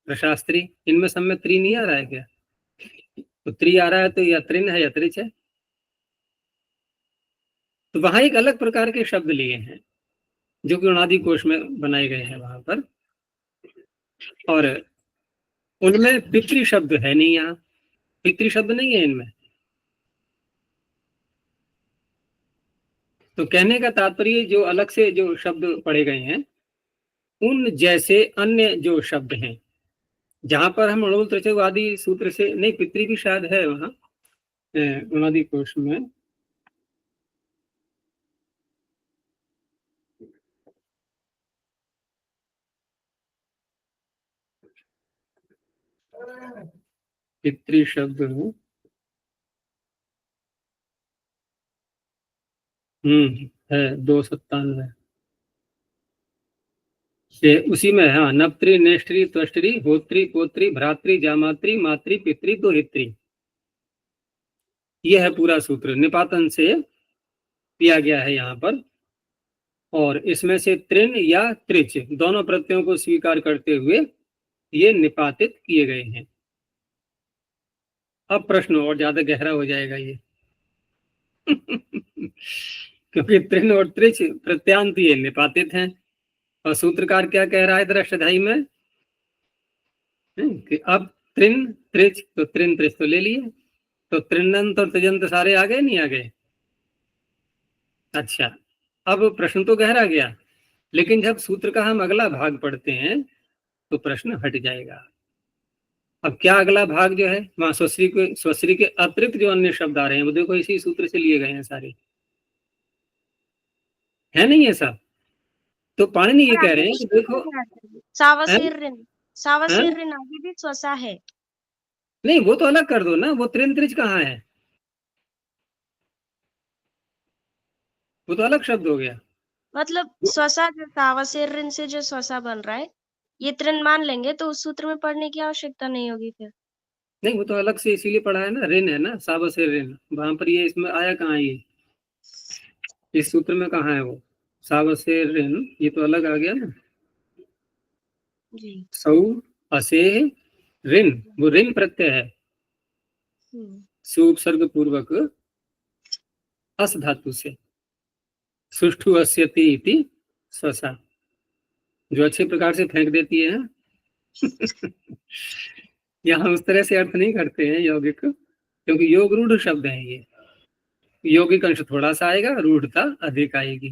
प्रशास्त्री, इनमें सब में त्रि नहीं आ रहा है क्या? तो त्रि आ रहा है तो या त्रिन है या त्रिच है। तो वहां एक अलग प्रकार के शब्द लिए हैं जो कि उनादि कोश में बनाए गए हैं वहां पर, और उनमें पितृ शब्द है नहीं। यहाँ पितृ शब्द नहीं है इनमें। तो कहने का तात्पर्य जो अलग से जो शब्द पढ़े गए हैं उन जैसे अन्य जो शब्द हैं, जहां पर हम अणुल त्रिचवादी सूत्र से नहीं, पितृ भी शायद है वहां उनादि कोश में। पितृ शब्द है 297 से, उसी में। हाँ, नप्त्री, नेष्ट्री, त्वष्ट्री, होत्री, पोत्री, भ्रात्री, जामात्री, मात्री, पितृ, दोहित्री, यह है पूरा सूत्र। निपातन से दिया गया है यहाँ पर, और इसमें से त्रिन या त्रिच दोनों प्रत्ययों को स्वीकार करते हुए ये निपातित किए गए हैं। अब प्रश्न और ज्यादा गहरा हो जाएगा ये क्योंकि त्रिन और त्रिच प्रत्यांत ये निपातित हैं, और सूत्रकार क्या कह रहा है इधर अष्टधाई में कि अब त्रिन त्रिच, तो त्रिन त्रिच तो ले लिए, तो त्रिनंत और त्रिजंत सारे आ गए नहीं आ गए। अच्छा, अब प्रश्न तो गहरा गया, लेकिन जब सूत्र का हम अगला भाग पढ़ते हैं तो प्रश्न हट जाएगा। अब क्या अगला भाग जो है वहां स्वश्री के अतिरिक्त जो अन्य शब्द आ रहे हैं वो देखो इसी सूत्र से लिए गए हैं सारे, है नहीं ऐसा? तो पाणिनि ये कह रहे हैं कि देखो, सावसिर्रिन, हैं? आगे भी स्वसा है। नहीं, वो तो अलग कर दो ना, वो त्रिन त्रिच कहाँ है? वो तो अलग शब्द हो गया। मतलब स्वसा जो सावसिर्रिन से जो स्वसा बन रहा है, ये त्रिन मान लेंगे तो उस सूत्र में पढ़ने की आवश्यकता नहीं होगी फिर। नहीं, वो तो अलग से इसीलिए पढ़ा है ना, ऋण है ना, साब से ऋण। वहां पर ये इसमें आया कहाँ ये? इस सूत्र में कहाँ है वो साब से ऋण? ये तो अलग आ गया ना। जी। सौ असे ऋण, वो ऋण प्रत्यय है सुपसर्ग पूर्वक अस धातु से। सुष्ठु अस्यति इति स्वसा, जो अच्छे प्रकार से फेंक देती है यहाँ उस तरह से अर्थ नहीं करते हैं यौगिक, क्योंकि योग रूढ़ शब्द है ये। यौगिक अंश थोड़ा सा आएगा, रूढ़ता अधिक आएगी।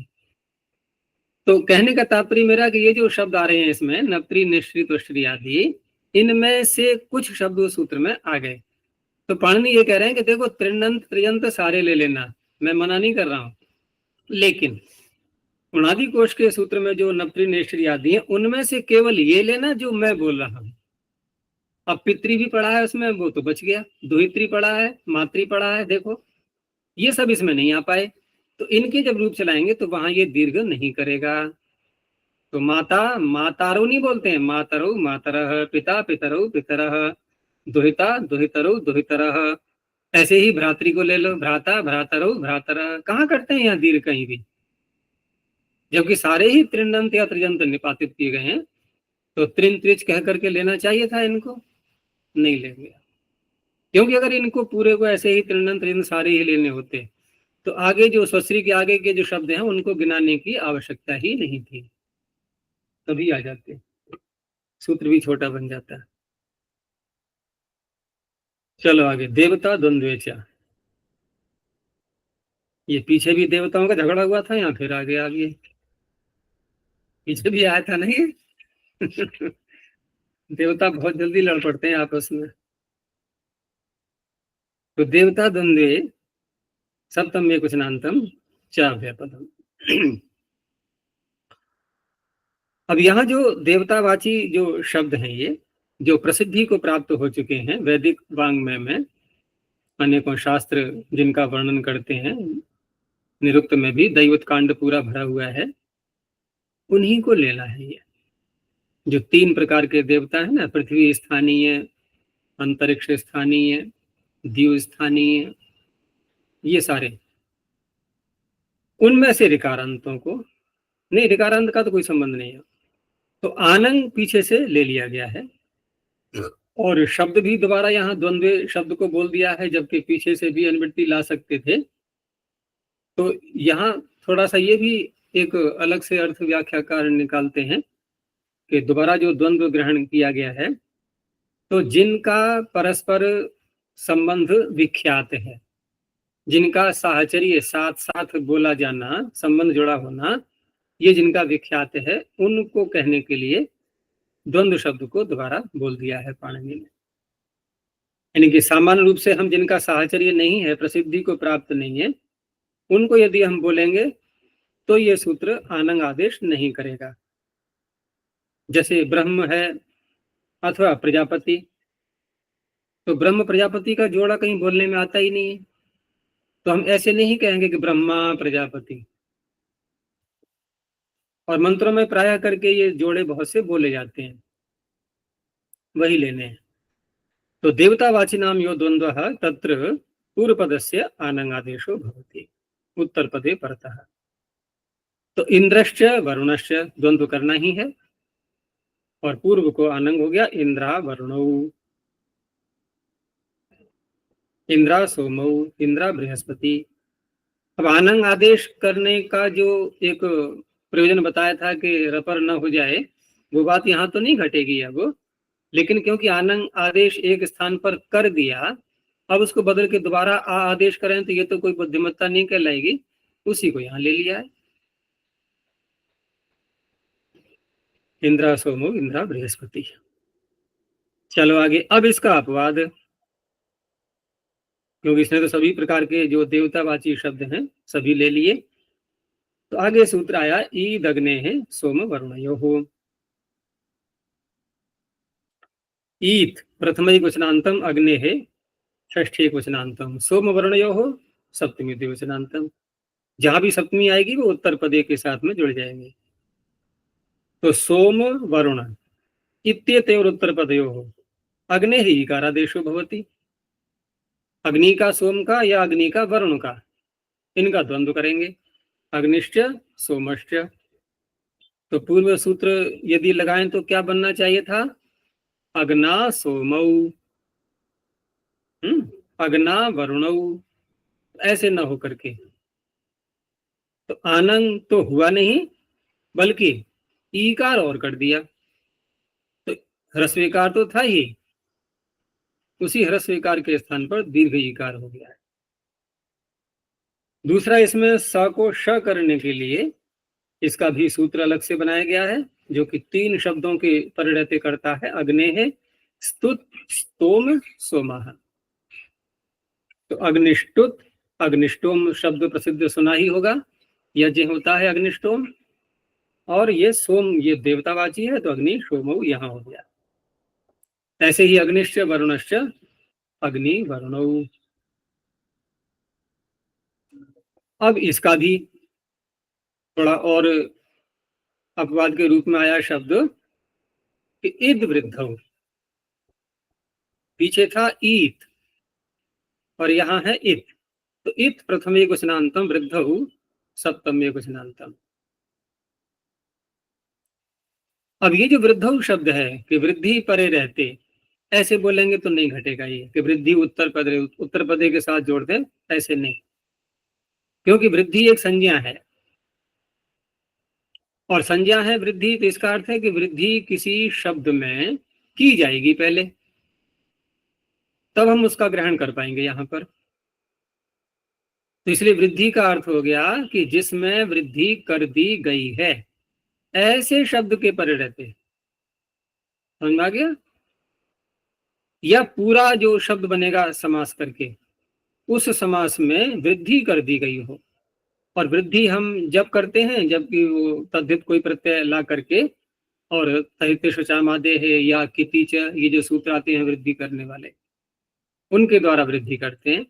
तो कहने का तात्पर्य मेरा कि ये जो शब्द आ रहे हैं इसमें नप्त्री, निश्री, त्वष्ट्री आदि, इनमें से कुछ शब्द उस सूत्र में आ गए। तो पाणिनि ये कह रहे हैं कि देखो त्रिनंत त्रियंत सारे ले लेना, मैं मना नहीं कर रहा हूं, लेकिन उणादि कोश के सूत्र में जो नप्त्री, निश्री आदि है उनमें से केवल ये लेना जो मैं बोल रहा हूं। अब पितृ भी पढ़ा है उसमें, वो तो बच गया। दोहित्री पढ़ा है, मातृ पढ़ा है, देखो ये सब इसमें नहीं आ पाए। तो इनके जब रूप चलाएंगे तो वहां ये दीर्घ नहीं करेगा। तो माता मातारो नहीं बोलते हैं, मातरो मातरः, पिता पितरो पितरः, दुहिता दुहितरो दुहितरः। ऐसे ही भ्रातृ को ले लो, भ्राता भ्रातरो भ्रातरः। कहाँ करते हैं यहाँ दीर्घ कहीं भी, जबकि सारे ही त्रिनंत या त्रिजंत निपातित किए गए हैं। तो त्रिन त्रिच कह करके लेना चाहिए था, इनको नहीं ले गया, क्योंकि अगर इनको पूरे को ऐसे ही त्रिनंत त्रिजंत सारे ही लेने होते तो आगे जो स्वश्री के आगे के जो शब्द हैं उनको गिनाने की आवश्यकता ही नहीं थी, तभी आ जाते, सूत्र भी छोटा बन जाता है। चलो आगे, देवता द्वंद्वेचा। ये पीछे भी देवताओं का झगड़ा हुआ था, यहाँ फिर आगे आगे पीछे भी आया था नहीं देवता बहुत जल्दी लड़ पड़ते हैं आपस में। तो देवता द्वंद्वे सप्तम में कुछ नान्तम चाव्य पदम अब यहाँ जो देवतावाची जो शब्द हैं, ये जो प्रसिद्धि को प्राप्त हो चुके हैं वैदिक वाङ्मय में, अनेकों शास्त्र जिनका वर्णन करते हैं, निरुक्त में भी दैवत कांड पूरा भरा हुआ है, उन्हीं को लेना है। ये जो 3 प्रकार के देवता है ना, पृथ्वी स्थानीय, अंतरिक्ष स्थानीय, द्यू स्थानीय, ये सारे, उनमें से ऋकारांतों को नहीं, ऋकारांत का तो कोई संबंध नहीं है, तो आनंग पीछे से ले लिया गया है। और शब्द भी दोबारा यहाँ द्वंद्व शब्द को बोल दिया है, जबकि पीछे से भी अनुवृत्ति ला सकते थे। तो यहाँ थोड़ा सा ये भी एक अलग से अर्थ व्याख्याकार निकालते हैं कि दोबारा जो द्वंद्व ग्रहण किया गया है, तो जिनका परस्पर संबंध विख्यात है, जिनका साहचर्य साथ साथ बोला जाना, संबंध जुड़ा होना, ये जिनका विख्यात है, उनको कहने के लिए द्वंद्व शब्द को दोबारा बोल दिया है पाणिनि ने। यानी कि सामान्य रूप से हम जिनका साहचर्य नहीं है, प्रसिद्धि को प्राप्त नहीं है, उनको यदि हम बोलेंगे तो ये सूत्र आनंग आदेश नहीं करेगा। जैसे ब्रह्म है अथवा प्रजापति, तो ब्रह्म प्रजापति का जोड़ा कहीं बोलने में आता ही नहीं है, तो हम ऐसे नहीं कहेंगे कि ब्रह्मा प्रजापति। और मंत्रों में प्रायः करके ये जोड़े बहुत से बोले जाते हैं, वही लेने हैं। तो देवतावाचिनाम यो द्वंद्वः तत्र पूर्वपदस्य आनंगादेशो भवति उत्तरपदे परतः। तो इंद्रश्च वरुणश्च द्वंद्व करना ही है, और पूर्व को आनंग हो गया इंद्रा वरुणौ, इंद्रा सोमौ, इंद्रा बृहस्पति। अब आनंग आदेश करने का जो एक प्रयोजन बताया था कि रपर न हो जाए, वो बात यहाँ तो नहीं घटेगी अब, लेकिन क्योंकि आनंग आदेश एक स्थान पर कर दिया, अब उसको बदल के दोबारा आ आदेश करें तो ये तो कोई बुद्धिमत्ता नहीं कहलाएगी, उसी को यहाँ ले लिया है। इंद्रा सोमो इंद्रा बृहस्पति। चलो आगे, अब इसका अपवाद, क्योंकि इसने तो सभी प्रकार के जो देवतावाची शब्द हैं सभी ले लिए, तो आगे सूत्र आया ईद अग्ने है सोम वरुणयोः। ईत प्रथम वचनांतम अग्ने है षष्ठी वचनांतम, सोम वरुणयोः सप्तमी वचनांतम। जहां भी सप्तमी आएगी वो उत्तर पदे के साथ में जुड़ जाएंगे। तो सोम वरुण इत्येतयोर उत्तर पदयोः अग्ने ही इकारादेशो भवति। अग्नि का सोम का या अग्नि का वरुण का, इनका द्वंद्व करेंगे, अग्निश्च सोमश्च। तो पूर्व सूत्र यदि लगाएं तो क्या बनना चाहिए था, अग्ना सोमौ, अग्ना वरुणौ, ऐसे ना हो करके। तो आनंग तो हुआ नहीं, बल्कि ईकार और कर दिया, तो ह्रस्वीकार तो था ही, उसी ह्रस्वीकार के स्थान पर दीर्घ ईकार हो गया है। दूसरा, इसमें स को श करने के लिए इसका भी सूत्र अलग से बनाया गया है, जो कि 3 शब्दों के परिणति करता है, अग्ने है स्तुत स्तोम सोमः। तो अग्निष्टुत, अग्निष्टोम शब्द प्रसिद्ध सुना ही होगा, यज्ञ होता है अग्निष्टोम, और ये सोम ये देवतावाची है, तो अग्नि सोमौ यहाँ हो गया। ऐसे ही अग्निश्च वरुणश्च अग्नि वरुणौ। अब इसका भी थोड़ा और अपवाद के रूप में आया शब्द कि इद वृद्धौ, पीछे था ईत और यहाँ है इत, तो इत प्रथमे वचनांतम वृद्धौ सप्तमे वचनांतम। अब ये जो वृद्धौ शब्द है कि वृद्धि परे रहते, ऐसे बोलेंगे तो नहीं घटेगा ये कि वृद्धि उत्तर पदे के साथ जोड़ दें, ऐसे नहीं, क्योंकि वृद्धि एक संज्ञा है, और संज्ञा है वृद्धि, तो इसका अर्थ है कि वृद्धि किसी शब्द में की जाएगी पहले, तब हम उसका ग्रहण कर पाएंगे यहाँ पर। तो इसलिए वृद्धि का अर्थ हो गया कि जिसमें वृद्धि कर दी गई है, ऐसे शब्द के परे रहते, समझ में आ गया? या पूरा जो शब्द बनेगा समास करके, उस समास में वृद्धि कर दी गई हो, और वृद्धि हम जब करते हैं जबकि वो तद्धित कोई प्रत्यय ला करके और तहिते शुचामादे है या कितिच, ये जो सूत्र आते हैं वृद्धि करने वाले, उनके द्वारा वृद्धि करते हैं।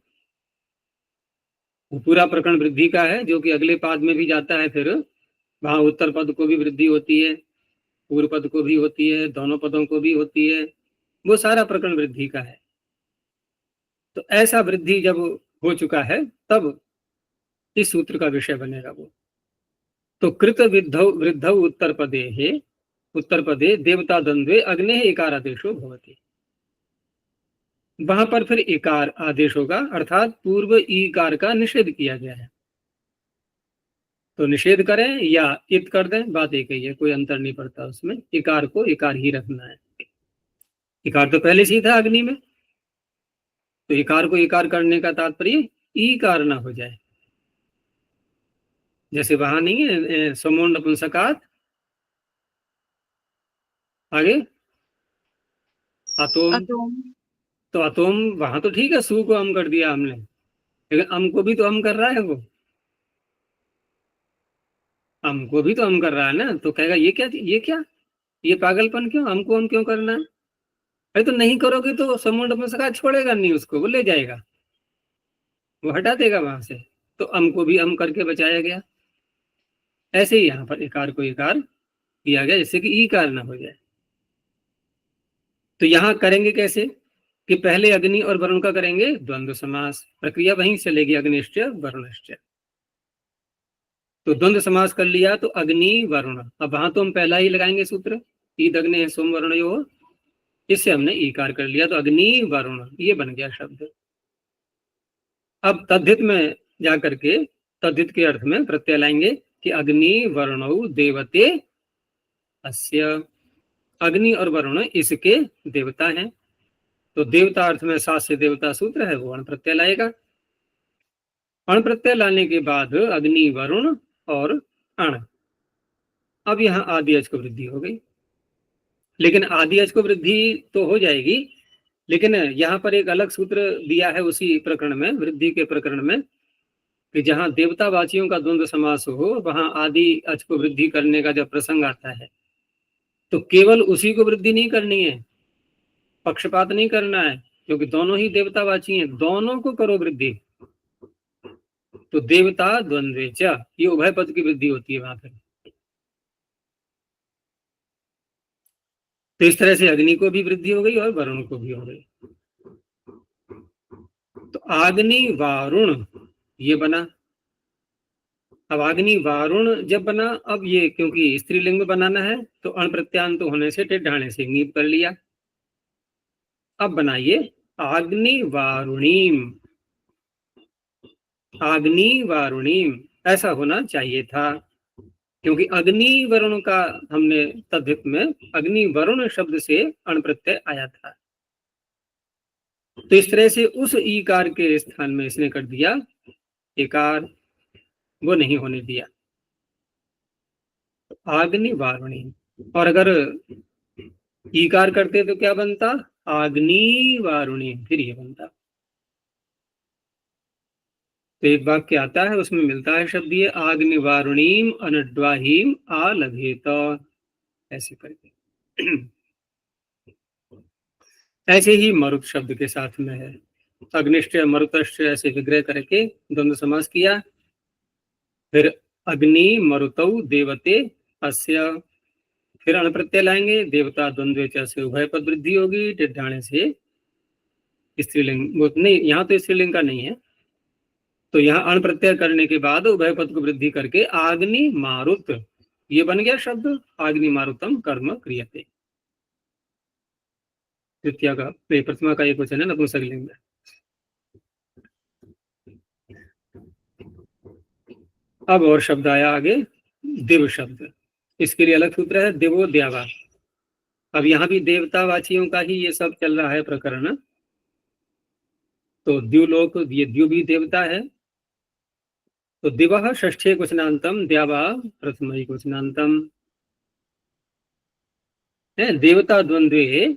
वो पूरा प्रकरण वृद्धि का है, जो कि अगले पाद में भी जाता है। फिर वहां उत्तर पद को भी वृद्धि होती है, पूर्व पद को भी होती है, दोनों पदों को भी होती है। वो सारा प्रकरण वृद्धि का है। तो ऐसा वृद्धि जब हो चुका है तब इस सूत्र का विषय बनेगा वो। तो कृत वृद्धौ उत्तर पदे है, उत्तर पदे देवता द्वंद्वे अग्ने एकार आदेशो भवति। वहां पर फिर एकार आदेश होगा, अर्थात पूर्व ईकार का निषेध किया गया है। तो निषेध करें या इत कर दें, बात एक ही है, कोई अंतर नहीं पड़ता उसमें। इकार को इकार ही रखना है। इकार तो पहले से ही था अग्नि में, तो इकार को इकार करने का तात्पर्य ईकार ना हो जाए। जैसे वहां नहीं है समूह नपुंसकात, आगे अतोम, तो अतोम वहां तो ठीक है, सू को अम कर दिया हमने, लेकिन अम को भी तो अम कर रहा है वो, अम को भी तो अम कर रहा है ना। तो कहेगा ये क्या ये पागलपन क्यों, हमको हम क्यों करना है? अरे तो नहीं करोगे तो समूह नपुंसकात छोड़ेगा नहीं उसको, वो ले जाएगा, वो हटा देगा वहां से। तो अम को भी अम करके बचाया गया। ऐसे ही यहाँ पर इकार को इकार किया गया, जिससे कि ईकार ना हो जाए। तो यहाँ करेंगे कैसे कि पहले अग्नि और वरुण का करेंगे द्वंद्व समास, प्रक्रिया वहीं चलेगी, अग्निश्च वरुणश्च। तो द्वंद्व समास कर लिया तो अग्नि वरुण, अब वहां तो हम पहला ही लगाएंगे सूत्र, ईद अग्नि है सोम वरुणयोः, इससे हमने ईकार कर लिया, तो अग्नि वरुण ये बन गया शब्द। अब तद्धित में जाकर के तद्धित के अर्थ में प्रत्यय लाएंगे कि अग्नि वरुणौ देवते अस्य, अग्नि और वरुण इसके देवता हैं। तो देवता अर्थ में सात से देवता सूत्र है, वो अण प्रत्यय लाएगा। अण प्रत्यय लाने के बाद अग्नि वरुण और अण। अब यहाँ आदि अच को वृद्धि हो गई, लेकिन आदि अच को वृद्धि तो हो जाएगी, लेकिन यहाँ पर एक अलग सूत्र दिया है उसी प्रकरण में, वृद्धि के प्रकरण में, कि जहाँ देवतावाचियों का द्वंद्व समास हो वहां आदि अच को वृद्धि करने का जब प्रसंग आता है तो केवल उसी को वृद्धि नहीं करनी है, पक्षपात नहीं करना है, क्योंकि दोनों ही देवतावाची हैं, दोनों को करो वृद्धि। तो देवता द्वंद्वे च, ये उभय पद की वृद्धि होती है वहां पर। तो इस तरह से अग्नि को भी वृद्धि हो गई और वरुण को भी हो गई। तो अग्नि वारुण ये बना। अब अग्नि वारुण जब बना, अब ये क्योंकि स्त्रीलिंग में बनाना है तो अण प्रत्यांत होने से ढाणे से नीप कर लिया। अब बनाइए अग्नि वारुणीम, अग्नि वारुणीम ऐसा होना चाहिए था, क्योंकि अग्नि वरुण का हमने तद्धित में अग्नि वरुण शब्द से अण प्रत्यय आया था। तो इस तरह से उस ईकार के स्थान में इसने कर दिया एकार, वो नहीं होने दिया, अग्नि वारुणी। और अगर ईकार करते तो क्या बनता, अग्नि वारुणी, फिर ये बनता। तो एक वाक्य आता है उसमें मिलता है शब्द ये अग्नि वारुणीम अनड्वाहीम आलभेत, ऐसे करके। ऐसे ही मरुत शब्द के साथ में है, अग्निष्ठ मरुतश्च ऐसे विग्रह करके द्वंद्व समास किया। फिर अग्नि मरुतौ देवते अस्य, फिर अण प्रत्यय लाएंगे, देवता द्वंद्वे च से उभय पद वृद्धि होगी, ढाणे से स्त्रीलिंग, वो नहीं यहाँ तो स्त्रीलिंग का नहीं है, तो यहाँ अण प्रत्यय करने के बाद उभय पद को वृद्धि करके अग्नि मारुत ये बन गया शब्द, अग्नि मारुतम कर्म क्रियते। तृतीया का प्रथमा का एक वचन है नपुंसकलिंग में। अब और शब्द आया आगे, दिव शब्द, इसके लिए अलग सूत्र है, दिवो द्यावा। अब यहाँ भी देवतावाचियों का ही ये सब चल रहा है प्रकरण। तो द्युलोक, ये द्यु भी देवता है। तो दिवः षष्ठे क्वचनांतम द्यावा प्रथम क्वचनांतम है। देवता द्वंद्वे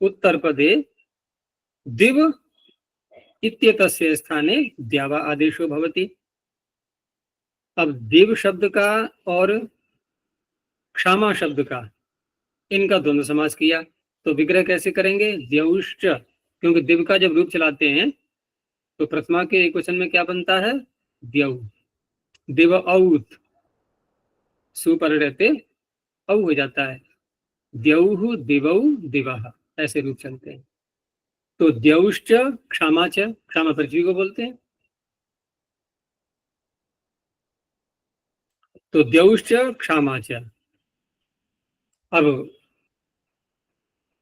उत्तर पदे दिव इत्येतस्य स्थाने द्यावा आदेशो भवति। अब दिव शब्द का और क्षमा शब्द का इनका द्वंद्व समास किया। तो विग्रह कैसे करेंगे? द्यौश्च, क्योंकि दिव का जब रूप चलाते हैं तो प्रथमा के एक वचन में क्या बनता है? द्यौ। दिव औत, सु पर रहते औ हो जाता है। द्यौः दिवौ दिवः, ऐसे रूप चलते हैं। तो द्यौश्च क्षमा च, क्षमा पृथ्वी को बोलते हैं। तो द्यौश्च क्षमा च। अब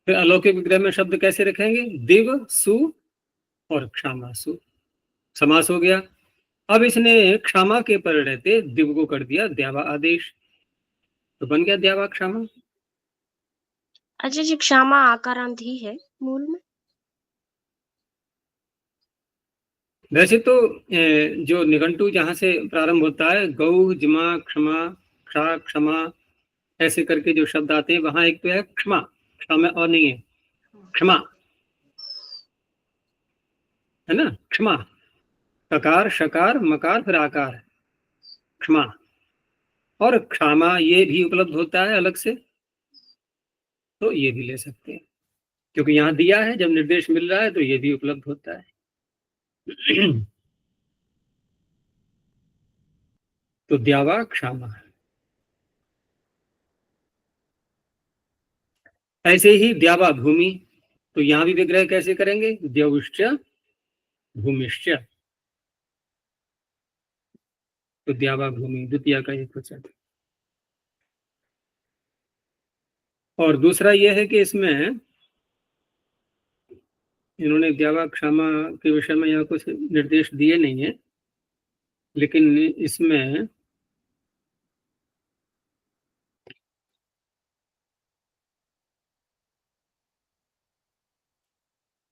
फिर अलौकिक विग्रह में शब्द कैसे रखेंगे? दिव सु और क्षमा सु, समास हो गया। अब इसने क्षमा के पर रहते दिव को कर दिया द्यावा आदेश, तो बन गया द्यावा क्षमा। अच्छा जी, क्षमा आकारांत ही है मूल में? वैसे तो जो निघंटु जहां से प्रारंभ होता है, गौ जिमा क्षमा क्षा क्षमा ऐसे करके जो शब्द आते हैं, वहां एक तो है क्षमा, क्षमा और नहीं है, क्षमा है ना, क्षमा, ककार शकार मकार फिर आकार, क्षमा। और क्षमा ये भी उपलब्ध होता है अलग से, तो ये भी ले सकते हैं, क्योंकि यहाँ दिया है, जब निर्देश मिल रहा है तो ये भी उपलब्ध होता है। तो द्यावा क्षमा। ऐसे ही द्यावा भूमि, तो यहां भी विग्रह कैसे करेंगे? द्यौश्च भूमिश्च, तो द्यावा भूमि द्वितीय का एक वचन। और दूसरा यह है कि इसमें इन्होंने द्यावा क्षमा के विषय में यहाँ कुछ निर्देश दिए नहीं है, लेकिन इसमें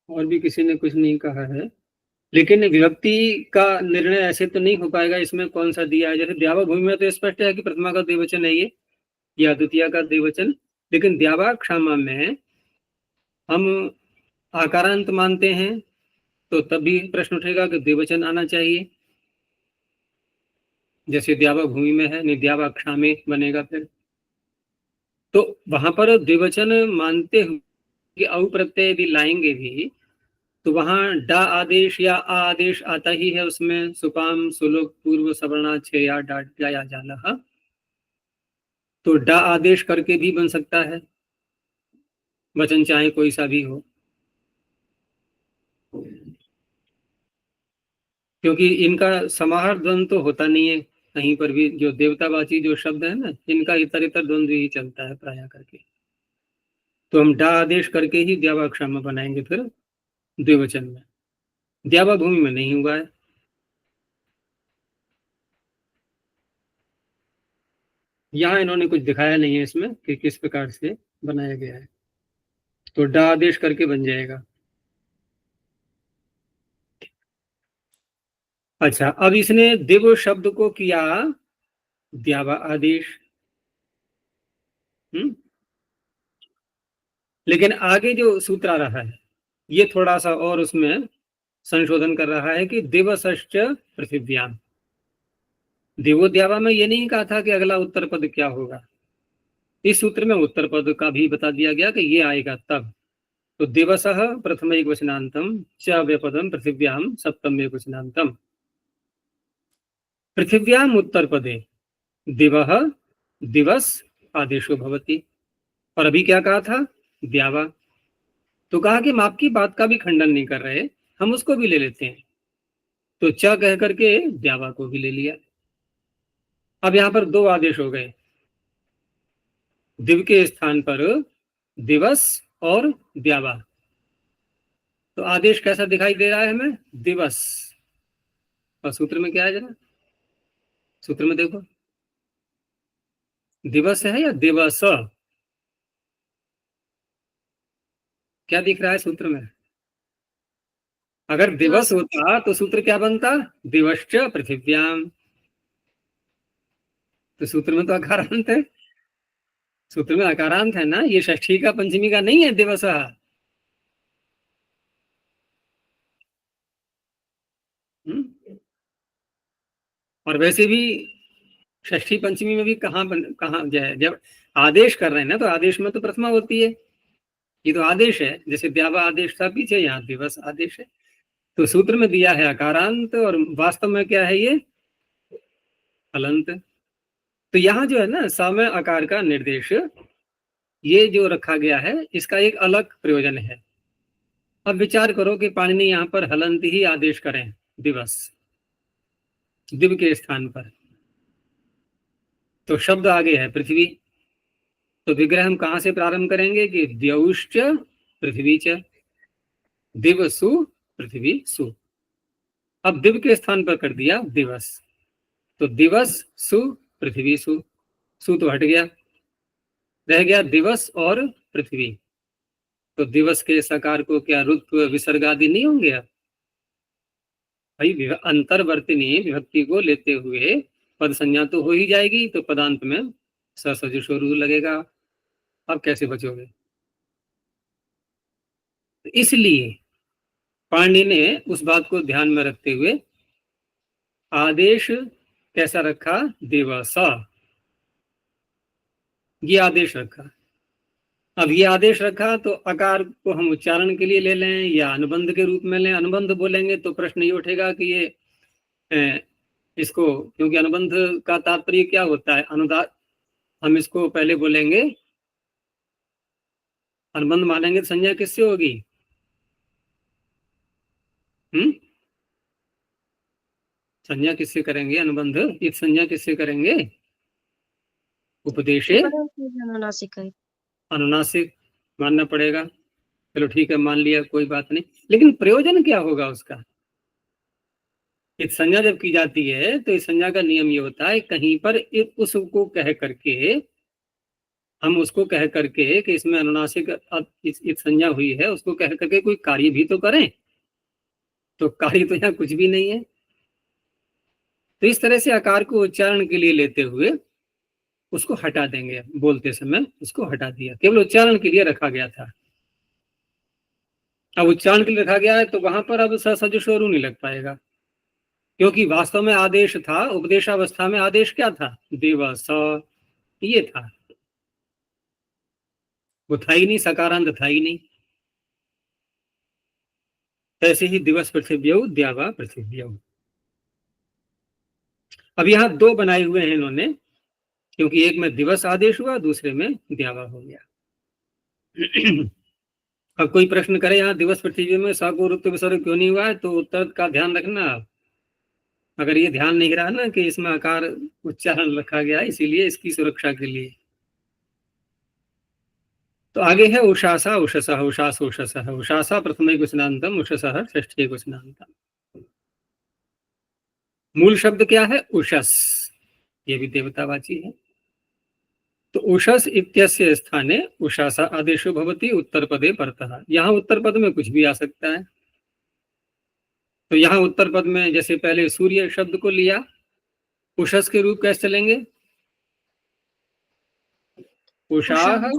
और भी किसी ने कुछ नहीं कहा है, लेकिन विभक्ति का निर्णय ऐसे तो नहीं हो पाएगा इसमें कौन सा दिया है। जैसे द्यावा भूमि में तो स्पष्ट है कि प्रथमा का द्विवचन है ये, या द्वितीय का द्विवचन, लेकिन द्यावा क्षमा में हम आकारांत मानते हैं, तो तब भी प्रश्न उठेगा कि द्विवचन आना चाहिए, जैसे द्यावा भूमि में है, निद्यावा क्षामे बनेगा फिर। तो वहां पर द्विवचन मानते हुए कि औ प्रत्यय यदि लाएंगे भी, तो वहां डा आदेश या आ आदेश आता ही है उसमें, सुपाम सुलुक पूर्व सवर्णा छेया डाट या जाला, तो डा आदेश करके भी बन सकता है वचन, चाहे कोई सा भी हो, क्योंकि इनका समाहार द्वंद तो होता नहीं है कहीं पर भी। जो देवतावाची जो शब्द है ना, इनका इतर इतर द्वंद्व ही चलता है प्राय करके। तो हम डा आदेश करके ही द्यावा क्षमा बनाएंगे फिर द्विवचन में, द्यावा भूमि में नहीं हुआ है। यहाँ इन्होंने कुछ दिखाया नहीं है इसमें कि किस प्रकार से बनाया गया है, तो डा आदेश करके बन जाएगा। अच्छा, अब इसने दिव शब्द को किया द्यावा आदेश, लेकिन आगे जो सूत्र आ रहा है ये थोड़ा सा और उसमें संशोधन कर रहा है कि दिवसश्च पृथिव्याम। दिवो द्यावा में ये नहीं कहा था कि अगला उत्तर पद क्या होगा, इस सूत्र में उत्तर पद का भी बता दिया गया कि ये आएगा तब। तो दिवसः प्रथम एक वचनांतम च व्यपदम पृथिव्याम सप्तम एक वचनांतम, पृथिव्याम उत्तर पदे दिवः दिवस आदेशो भवति। और अभी क्या कहा था? द्यावा। तो कहा कि हम आपकी बात का भी खंडन नहीं कर रहे, हम उसको भी ले लेते हैं, तो च कह करके द्यावा को भी ले लिया। अब यहां पर दो आदेश हो गए, दिव के स्थान पर दिवस और द्यावा। तो आदेश कैसा दिखाई दे रहा है हमें? दिवस। और सूत्र में क्या है जरा, सूत्र में देखो, दिवस है या दिवस, क्या दिख रहा है सूत्र में? अगर दिवस होता तो सूत्र क्या बनता? दिवश्च पृथिव्याम। तो सूत्र में तो अकारांत है, सूत्र में अकारांत है ना, ये षष्ठी का पंचमी का नहीं है दिवस। और वैसे भी षष्ठी पंचमी में भी कहाँ जाए, जब आदेश कर रहे हैं ना, तो आदेश में तो प्रथमा होती है, ये तो आदेश है। जैसे द्यावा आदेश था पीछे, यहाँ दिवस आदेश है। तो सूत्र में दिया है अकारांत, और वास्तव में क्या है ये, हलंत। तो यहाँ जो है ना समय आकार का निर्देश, ये जो रखा गया है, इसका एक अलग प्रयोजन है। अब विचार करो कि पाणिनि यहाँ पर हलंत ही आदेश करें, दिवस, दिव के स्थान पर, तो शब्द आगे है पृथ्वी, तो विग्रह हम कहां से प्रारंभ करेंगे कि द्यौश्च पृथ्वी च, दिवसु पृथ्वी सु। अब दिव के स्थान पर कर दिया दिवस, तो दिवस सु पृथ्वी सु, सु तो हट गया, रह गया दिवस और पृथ्वी। तो दिवस के सकार को क्या रुत्व विसर्ग आदि नहीं होंगे? अब भाई अंतर्वर्तिनी विभक्ति को लेते हुए पद संज्ञा तो हो ही जाएगी, तो पदांत में ससजुषो रु लगेगा। अब कैसे बचोगे? इसलिए पाणिनि ने उस बात को ध्यान में रखते हुए आदेश कैसा रखा, दिवस, ये आदेश रखा। अब ये आदेश रखा तो आकार को हम उच्चारण के लिए ले लें या अनुबंध के रूप में लें। अनुबंध बोलेंगे तो प्रश्न ये उठेगा कि ये इसको, क्योंकि अनुबंध का तात्पर्य क्या होता है, अनुदात, हम इसको पहले बोलेंगे अनुबंध मानेंगे तो संज्ञा किससे होगी? संज्ञा किससे करेंगे? अनुबंध इत संज्ञा किससे करेंगे? उपदेशे अनुनासिक है, अनुनासिक मानना पड़ेगा। चलो ठीक है, मान लिया, कोई बात नहीं। लेकिन प्रयोजन क्या होगा उसका? इस संज्ञा जब की जाती है तो इस संज्ञा का नियम ये होता है, कहीं पर उसको कह करके, हम उसको कह करके कि इसमें अनुनासिक इस संज्ञा हुई है, उसको कह करके कोई कार्य भी तो करें। तो कार्य तो यहाँ कुछ भी नहीं है। तो इस तरह से आकार को उच्चारण के लिए लेते हुए उसको हटा देंगे, बोलते समय उसको हटा दिया, केवल उच्चारण के लिए रखा गया था। अब उच्चारण के लिए रखा गया है तो वहां पर अब ससजुषोरु नहीं लग पाएगा, क्योंकि वास्तव में आदेश था, उपदेशावस्था में आदेश क्या था? दिवस, ये था, वो था ही नहीं, सकारांत था ही नहीं। ऐसे ही दिवस पृथिव्यौ द्यावा पृथिव्यौ। अब यहाँ दो बनाए हुए हैं इन्होंने, क्योंकि एक में दिवस आदेश हुआ, दूसरे में द्यावा हो गया। अब कोई प्रश्न करे यहाँ दिवस पृथ्वी में स को रुत्व विसर्ग क्यों नहीं हुआ है, तो उत्तर का ध्यान रखना आप। अगर ये ध्यान नहीं रहा ना कि इसमें आकार उच्चारण रखा गया, इसीलिए इसकी सुरक्षा के लिए। तो आगे है उषासा उषसः, उषास उषसः, उषासा प्रथम क्वचनांतम, उषसः षष्ठी क्वचनांतम। मूल शब्द क्या है? उषस, ये भी देवतावाची है। तो उषस इत्यस्य स्थाने उषासा आदेशो भवति उत्तर पदे परतः। यहाँ उत्तर पद में कुछ भी आ सकता है। तो यहाँ उत्तर पद में जैसे पहले सूर्य शब्द को लिया, उषस के रूप कैसे चलेंगे? उषाः,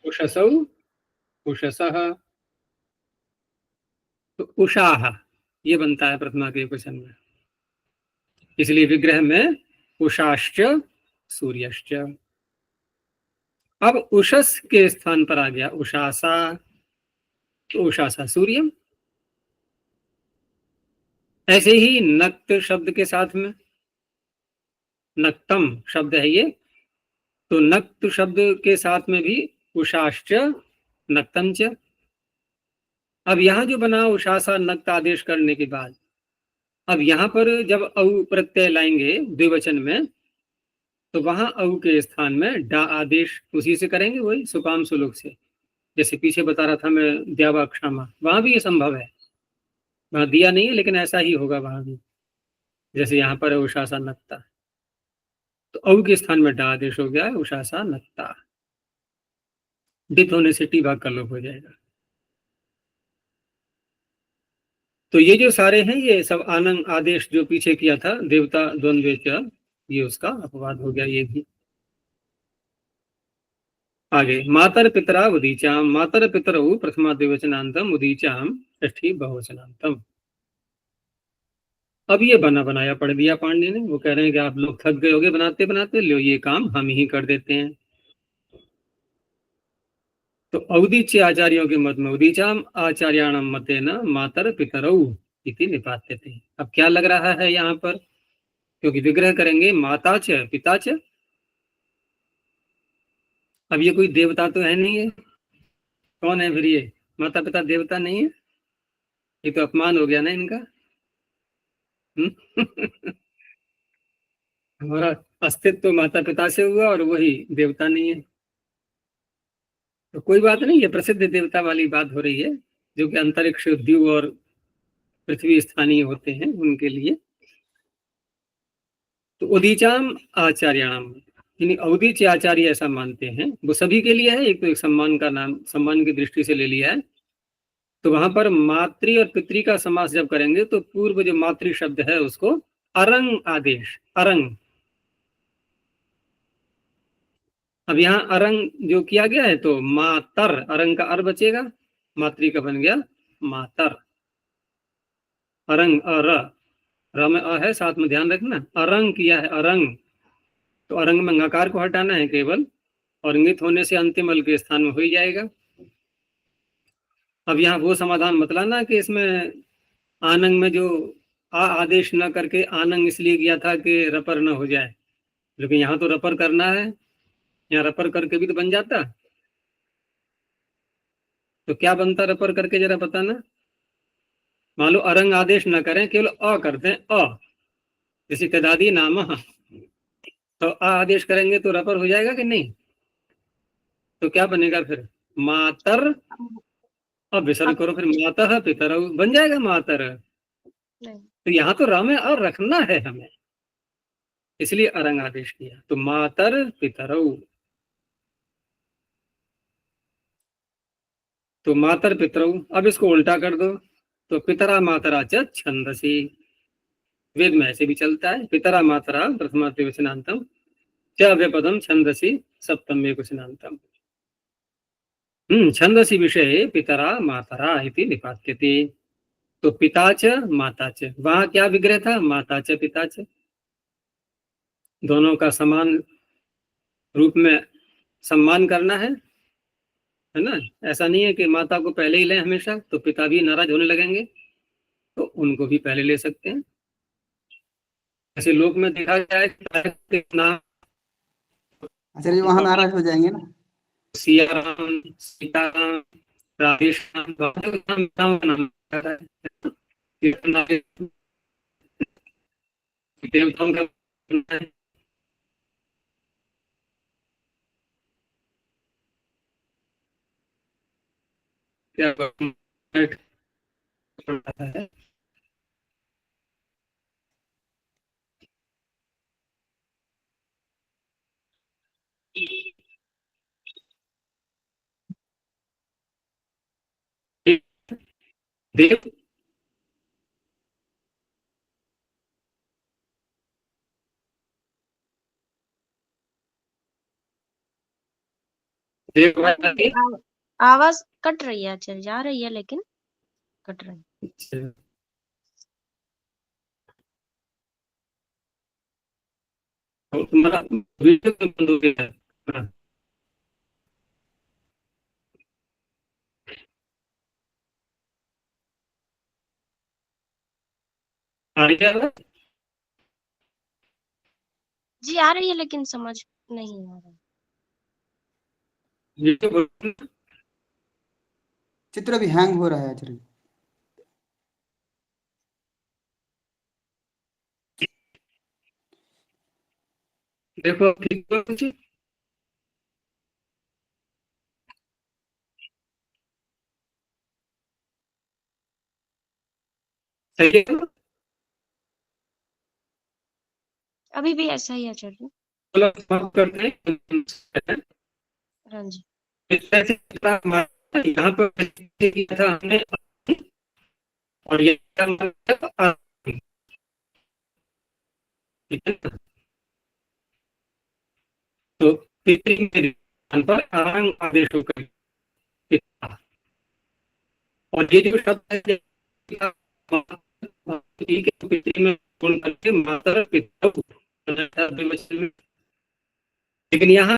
उषसौ, उषसः। तो उषाः ये बनता है प्रथमा के क्वेश्चन में, इसलिए विग्रह में उषाश्च सूर्यश्च। अब उषस के स्थान पर आ गया उषासा, तो उषासा सूर्यम। ऐसे ही नक्त शब्द के साथ में, नक्तम शब्द है ये, तो नक्त शब्द के साथ में भी उषाश्च नक्तम च। अब यहाँ जो बना उषासा नक्त आदेश करने के बाद, अब यहाँ पर जब औ प्रत्यय लाएंगे द्विवचन में, तो वहां औ के स्थान में डा आदेश उसी से करेंगे, वही सुकाम सुलुक से, जैसे पीछे बता रहा था मैं द्यावा क्षमा, वहां भी ये संभव है। वहां दिया नहीं है लेकिन ऐसा ही होगा वहां भी, जैसे यहाँ पर है उषासा नक्ता, तो औ के स्थान में डा आदेश हो गया है उषासा नक्ता। डित होने से टी भाग का लोप हो जाएगा। तो ये जो सारे हैं ये सब आनंद आदेश जो पीछे किया था देवता द्वंद्वे च, ये उसका अपवाद हो गया। ये भी आगे मातर पितरा उदीचाम, मातर पितरौ प्रथमा द्विवचनांतम, उदीचाम षष्ठी बहुवचनांतम। अब ये बना बनाया पढ़ दिया पांडे ने। वो कह रहे हैं कि आप लोग थक गए होगे बनाते बनाते, लो ये काम हम ही कर देते हैं। तो औदीच्य आचार्यों के मत में उदीचाम आचार्याणाम मतेन मातर पितरौ इति निपात्यते। अब क्या लग रहा है यहाँ पर, क्योंकि विग्रह करेंगे माता च पिता च। अब ये कोई देवता तो है नहीं है, कौन है फिर ये? माता पिता देवता नहीं है, ये तो अपमान हो गया ना इनका। हमारा अस्तित्व तो माता पिता से हुआ और वही देवता नहीं है। तो कोई बात नहीं, ये प्रसिद्ध देवता वाली बात हो रही है, जो कि अंतरिक्ष, द्यू और पृथ्वी स्थानीय होते हैं उनके लिए। तो उदीचाम आचार्याणाम, यानी औदीच्य आचार्य ऐसा मानते हैं, वो सभी के लिए है। एक तो एक सम्मान का नाम, सम्मान की दृष्टि से ले लिया है। तो वहां पर मातृ और पितृ का समास जब करेंगे तो पूर्व जो मातृ शब्द है उसको अरंग आदेश, अरंग। अब यहाँ अरंग जो किया गया है तो मातर, अरंग का अर बचेगा, मातृ का बन गया मातर। अरंग अर, र में अ है, साथ में ध्यान रखना, अरंग किया है अरंग। तो अरंग में अंगाकार को हटाना है केवल, और इंगित होने से अंतिम अल के स्थान में हो ही जाएगा। अब यहाँ वो समाधान मत लाना कि इसमें आनंग में जो आ आदेश न करके आनंग इसलिए किया था कि रपर न हो जाए, लेकिन यहाँ तो रपर करना है, यहाँ रपर करके भी तो बन जाता। तो क्या बनता रपर करके, जरा बताना। मान लो अरंग आदेश न करें, केवल अ करते हैं, अ, जैसे कदादी नाम, तो अ आदेश करेंगे तो रपर हो जाएगा कि नहीं? तो क्या बनेगा फिर? मातर। अब विसर्ग करो फिर, माता पितर बन जाएगा मातर। नहीं। तो यहाँ तो र में अ रखना है हमें, इसलिए अरंग आदेश किया। तो मातर पितरौ, तो मातर पितरौ। अब इसको उल्टा कर दो, तो पितरा मातरा च छंदसी। वेद में ऐसे भी चलता है, पितरा मातरा प्रथमा द्विवचनांतम च व्यपदम छंदसी सप्तम एकवचनांतम। छंदसी विषय पितरा मातरा इति निपात्यते। तो पिता च माता च, वहां क्या विग्रह था? माता च पिता च, दोनों का समान रूप में सम्मान करना है ना। ऐसा नहीं है कि माता को पहले ही लें हमेशा, तो पिता भी नाराज होने लगेंगे, तो उनको भी पहले ले सकते हैं। ऐसे लोक में देखा गया है कि नाम आचार्य वहां नाराज हो जाएंगे ना। सियाराम, सीताराम, राधेश्याम, बहुत नाम का नाम आता है। देवताओं का क्या है? देव देव आवाज कट रही है आचार्य, जा रही है लेकिन कट रही है। तुम्हारा वीडियो क्यों बंद हो गया है? आ रही है आवाज? जी आ रही है लेकिन समझ नहीं आ रहा। वीडियो बंद- चित्र भी हैंग हो रहा है आचार्य। देखो अब ठीक हुआ कुछ? सही है ना? अभी भी ऐसा ही है आचार्य। चलो समाप्त करते हैं। हाँ जी। इस तरह से यहाँ पर किया था हमने, और ये ठीक है ना? तो पितृ के स्थान पर आरंग आदेश होकर पिता। और ये जो शब्द है ठीक है, पितरी में गुण करके माता पिता को, लेकिन यहाँ